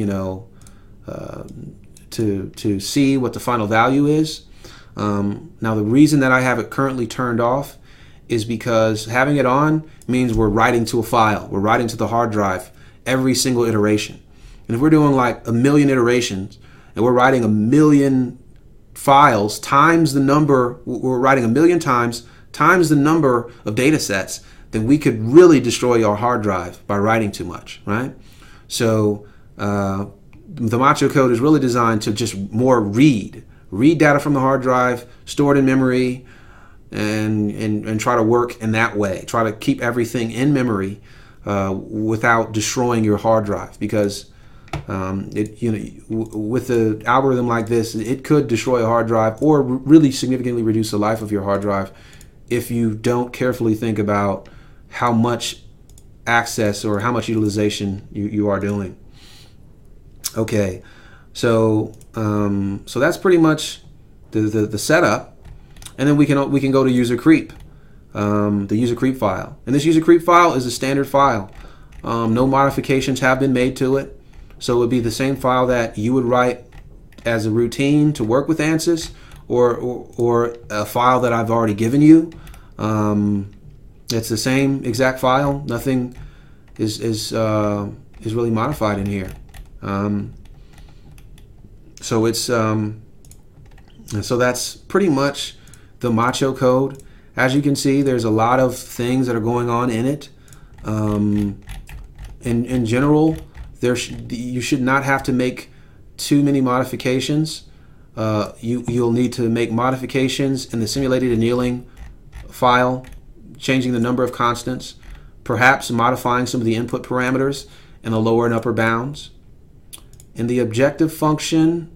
to see what the final value is. Now the reason that I have it currently turned off is because having it on means we're writing to a file. We're writing to the hard drive every single iteration. And if we're doing like 1 million iterations and we're writing 1 million files times the number, we're writing 1 million times the number of data sets, then we could really destroy our hard drive by writing too much, right? So the MACHO code is really designed to just more read data from the hard drive, store it in memory, and try to work in that way. Try to keep everything in memory without destroying your hard drive, because with the algorithm like this, it could destroy a hard drive or really significantly reduce the life of your hard drive if you don't carefully think about how much access or how much utilization you are doing. Okay, so that's pretty much the setup, and then we can go to user creep, the user creep file, and this user creep file is a standard file. No modifications have been made to it, so it would be the same file that you would write as a routine to work with ANSYS, or a file that I've already given you. It's the same exact file. Nothing is really modified in here. So it's so that's pretty much the MACHO code. As you can see, there's a lot of things that are going on in it. In general, you should not have to make too many modifications. You'll need to make modifications in the simulated annealing file, changing the number of constants, perhaps modifying some of the input parameters in the lower and upper bounds. In the objective function,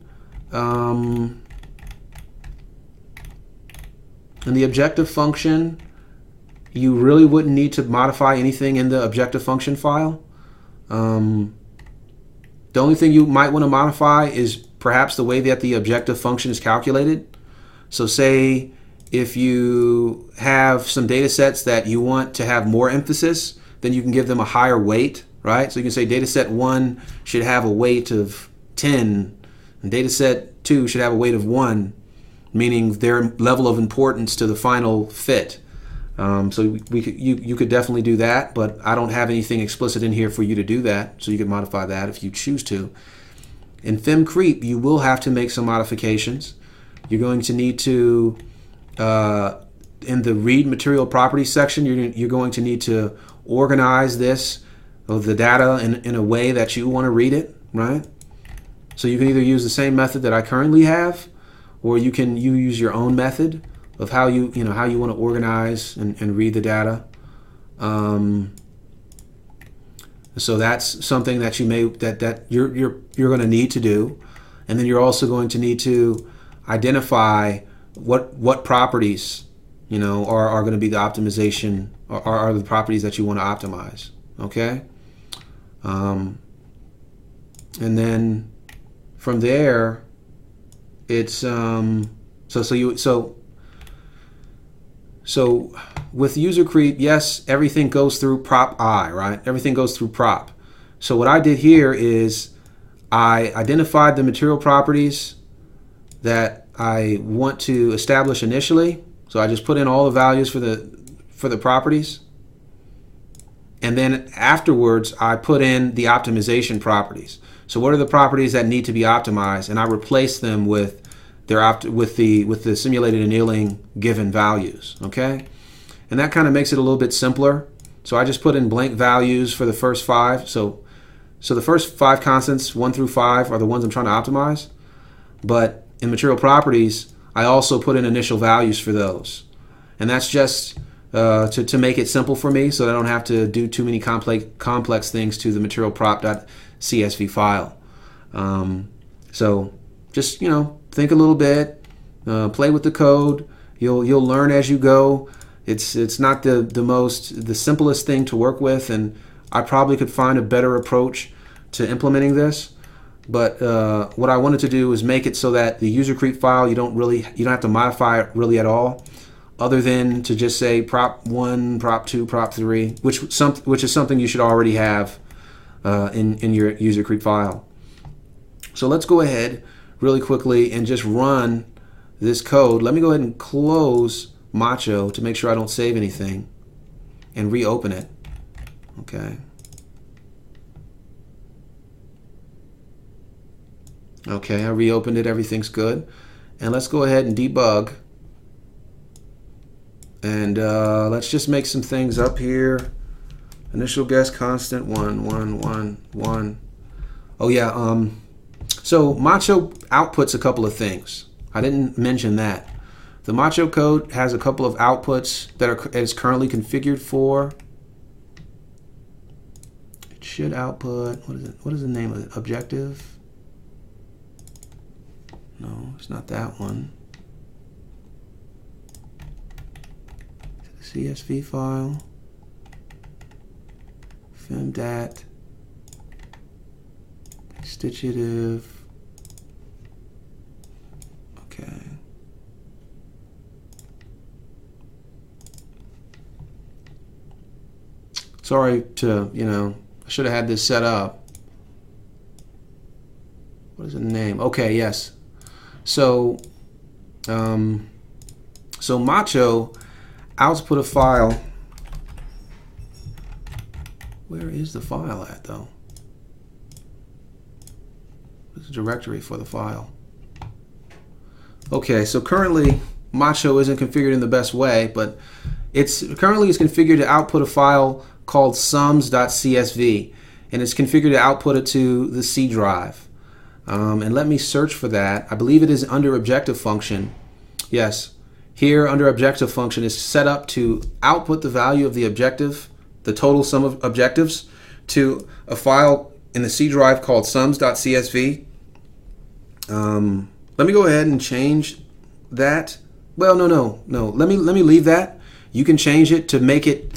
you really wouldn't need to modify anything in the objective function file. The only thing you might want to modify is perhaps the way that the objective function is calculated. So say if you have some data sets that you want to have more emphasis, then you can give them a higher weight, right? So you can say data set 1 should have a weight of 10, and data set 2 should have a weight of 1, meaning their level of importance to the final fit. So you could definitely do that, but I don't have anything explicit in here for you to do that, so you could modify that if you choose to. In FEM creep, you will have to make some modifications. You're going to need to, in the read material properties section, you're going to need to organize the data in a way that you want to read it, right? So you can either use the same method that I currently have, or you use your own method of how you want to organize and read the data. So that's something that you're going to need to do, and then you're also going to need to identify what properties you know, are going to be the optimization, are the properties that you want to optimize. Okay. And then from there, it's so with user creep, yes, everything goes through prop I, right? Everything goes through prop. So what I did here is I identified the material properties that I want to establish initially. So I just put in all the values for the properties. And then afterwards, I put in the optimization properties. So what are the properties that need to be optimized? And I replace them with the simulated annealing given values. Okay, and that kind of makes it a little bit simpler. So I just put in blank values for the first 5. So the first 5 constants, 1 through 5, are the ones I'm trying to optimize. But in material properties, I also put in initial values for those, and that's just to make it simple for me, so that I don't have to do too many complex things to the material prop.csv file. So just, you know, think a little bit, play with the code. You'll learn as you go. It's not the simplest thing to work with, and I probably could find a better approach to implementing this. But what I wanted to do is make it so that the user creep file, you don't have to modify it really at all, other than to just say prop 1, prop 2, prop 3, which is something you should already have in your user creep file. So let's go ahead really quickly and just run this code. Let me go ahead and close MACHO to make sure I don't save anything and reopen it. Okay. Okay, I reopened it. Everything's good. And let's go ahead and debug. And let's just make some things up here. Initial guess constant 1, 1, 1, 1. Oh yeah. So MACHO outputs a couple of things. I didn't mention that. The MACHO code has a couple of outputs that is currently configured for. It should output, what is it? What is the name of it? Objective? No, it's not that one. CSV file. FemDat. Constitutive. Okay. Sorry to, I should have had this set up. What is the name? Okay, yes. So MACHO output a file. Where is the file at, though? What's the directory for the file? Okay, so currently MACHO isn't configured in the best way, but currently it's configured to output a file called sums.csv, and it's configured to output it to the C drive. And let me search for that. I believe it is under objective function. Yes, here under objective function is set up to output the value of the objective, the total sum of objectives, to a file in the C drive called sums.csv. Let me go ahead and change that. Well, no. Let me leave that. You can change it to make it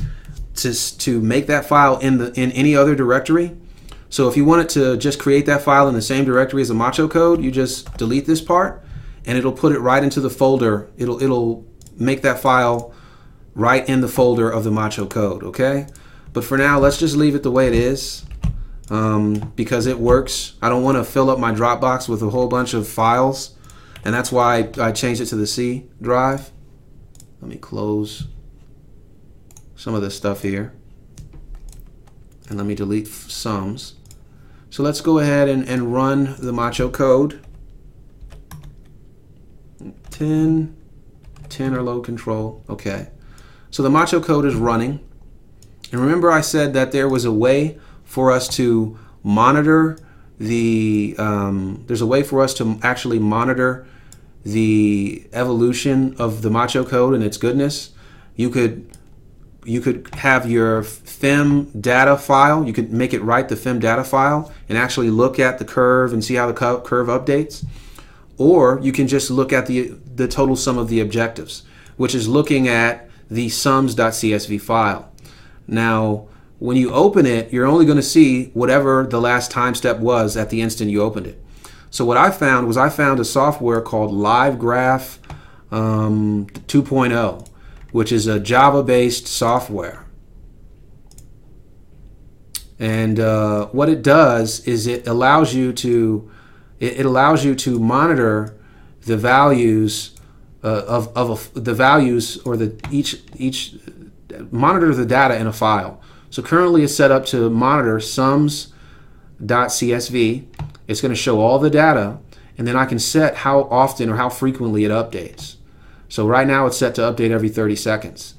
to make that file in any other directory. So if you wanted to just create that file in the same directory as the MACHO code, you just delete this part, and it'll put it right into the folder. It'll make that file right in the folder of the MACHO code. Okay, but for now, let's just leave it the way it is because it works. I don't want to fill up my Dropbox with a whole bunch of files, and that's why I changed it to the C drive. Let me close some of this stuff here, and let me delete sums. So let's go ahead and run the MACHO code. 10 or load control. Okay, so the MACHO code is running, and remember I said that there was a way for us to monitor there's a way for us to actually monitor the evolution of the MACHO code and its goodness. You could have your FEM data file. You could make it write the FEM data file and actually look at the curve and see how the curve updates. Or you can just look at the total sum of the objectives. which is looking at the sums.csv file. Now, when you open it, you're only going to see whatever the last time step was at the instant you opened it. So what I found was I found a software called LiveGraph 2.0, which is a Java-based software. And what it does is it allows you to monitor the values monitor the data in a file. So currently it's set up to monitor sums.csv. It's going to show all the data, and then I can set how often or how frequently it updates. So right now it's set to update every 30 seconds.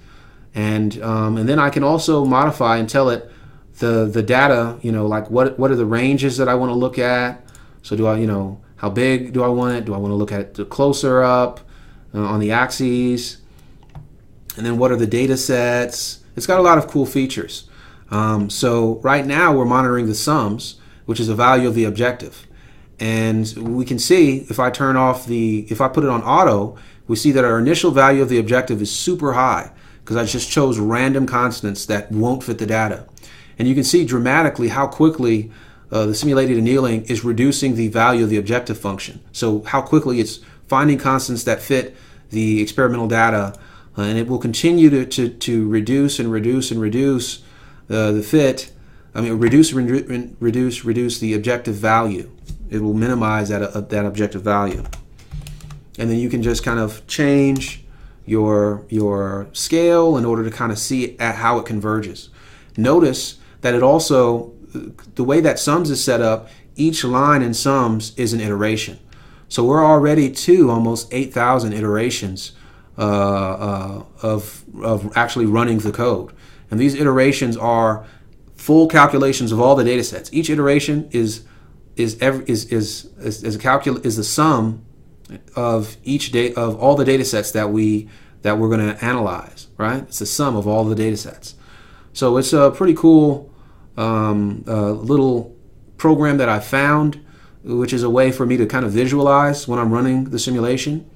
And then I can also modify and tell it the data, like what are the ranges that I want to look at. So do I, how big do I want it? Do I want to look at it closer up on the axes? And then what are the data sets? It's got a lot of cool features. So right now we're monitoring the sums, which is the value of the objective. And we can see if I put it on auto, we see that our initial value of the objective is super high because I just chose random constants that won't fit the data. And you can see dramatically how quickly the simulated annealing is reducing the value of the objective function. So how quickly it's finding constants that fit the experimental data, and it will continue to reduce and reduce and reduce reduce the objective value. It will minimize that objective value. And then you can just kind of change your scale in order to kind of see at how it converges. Notice that it also, the way that sums is set up, each line in sums is an iteration. So we're already to almost 8,000 iterations of actually running the code. And these iterations are full calculations of all the data sets. Each iteration is the sum of all the data sets that we're going to analyze, right? It's the sum of all the data sets. So it's a pretty cool little program that I found, which is a way for me to kind of visualize when I'm running the simulation.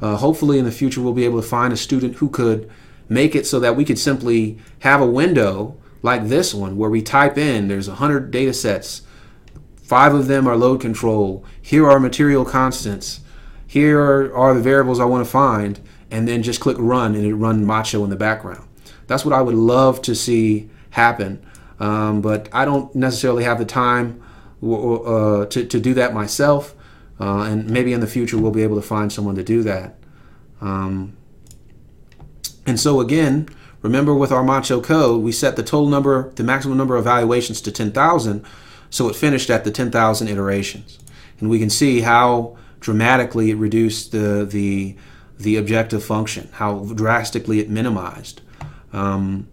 Hopefully in the future we'll be able to find a student who could make it so that we could simply have a window like this one where we type in, there's 100 data sets, 5 of them are load control, here are material constants, here are the variables I want to find, and then just click run and it run MACHO in the background. That's what I would love to see happen, but I don't necessarily have the time to do that myself, and maybe in the future we'll be able to find someone to do that. And so again, remember with our MACHO code, we set the maximum number of evaluations to 10,000, so it finished at the 10,000 iterations. And we can see how dramatically it reduced the objective function, how drastically it minimized. And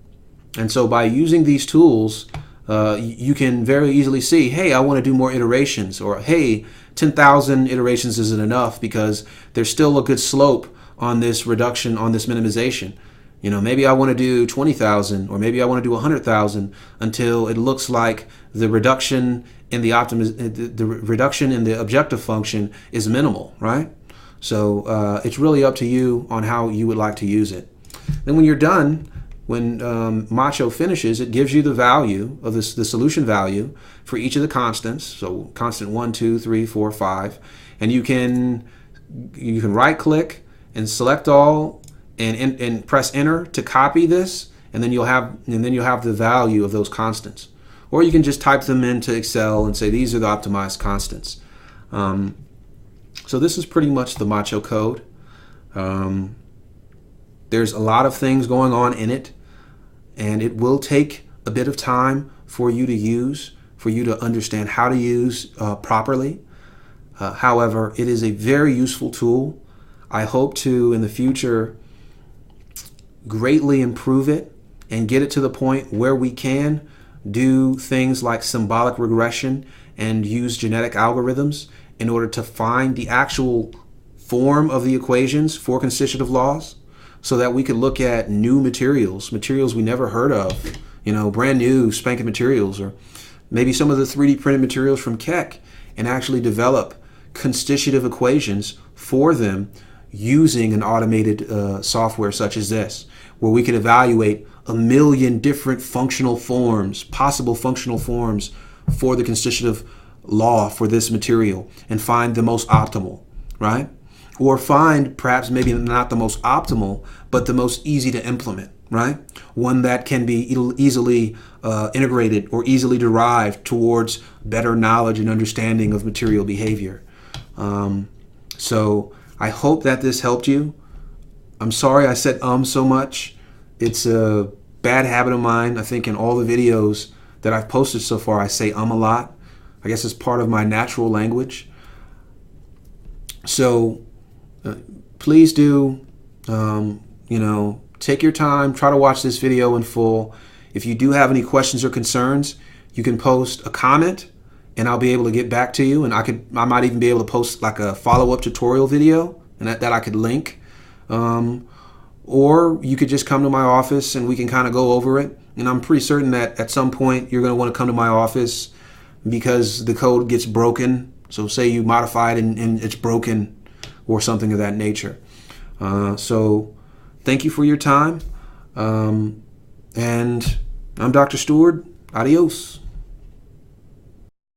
so by using these tools, you can very easily see, hey, I want to do more iterations, or hey, 10,000 iterations isn't enough because there's still a good slope on this reduction, on this minimization. Maybe I want to do 20,000, or maybe I want to do 100,000 until it looks like the reduction in the reduction in the objective function is minimal, right? So it's really up to you on how you would like to use it. Then when you're done, when MACHO finishes, it gives you the value of the solution value for each of the constants. So constant 1, 2, 3, 4, 5, and you can right click and select all and press enter to copy this, and then you'll have the value of those constants. Or you can just type them into Excel and say these are the optimized constants. So this is pretty much the MACHO code. There's a lot of things going on in it, and it will take a bit of time for you to use, for you to understand how to use properly. However, it is a very useful tool. I hope to, in the future, greatly improve it and get it to the point where we can do things like symbolic regression and use genetic algorithms in order to find the actual form of the equations for constitutive laws, so that we could look at new materials we never heard of, brand new spanking materials, or maybe some of the 3D printed materials from Keck, and actually develop constitutive equations for them using an automated software such as this, where we can evaluate 1 million different functional forms, possible functional forms for the constitutive law for this material and find the most optimal, right? Or find perhaps maybe not the most optimal, but the most easy to implement, right? One that can be easily integrated or easily derived towards better knowledge and understanding of material behavior. So I hope that this helped you. I'm sorry I said so much. It's a bad habit of mine. I think in all the videos that I've posted so far, I say a lot. I guess it's part of my natural language. So please do, take your time, try to watch this video in full. If you do have any questions or concerns, you can post a comment and I'll be able to get back to you. And I might even be able to post like a follow-up tutorial video and that I could link. Or you could just come to my office and we can kind of go over it. And I'm pretty certain that at some point you're going to want to come to my office because the code gets broken. So say you modify it and it's broken or something of that nature. So thank you for your time. And I'm Dr. Stewart. Adios.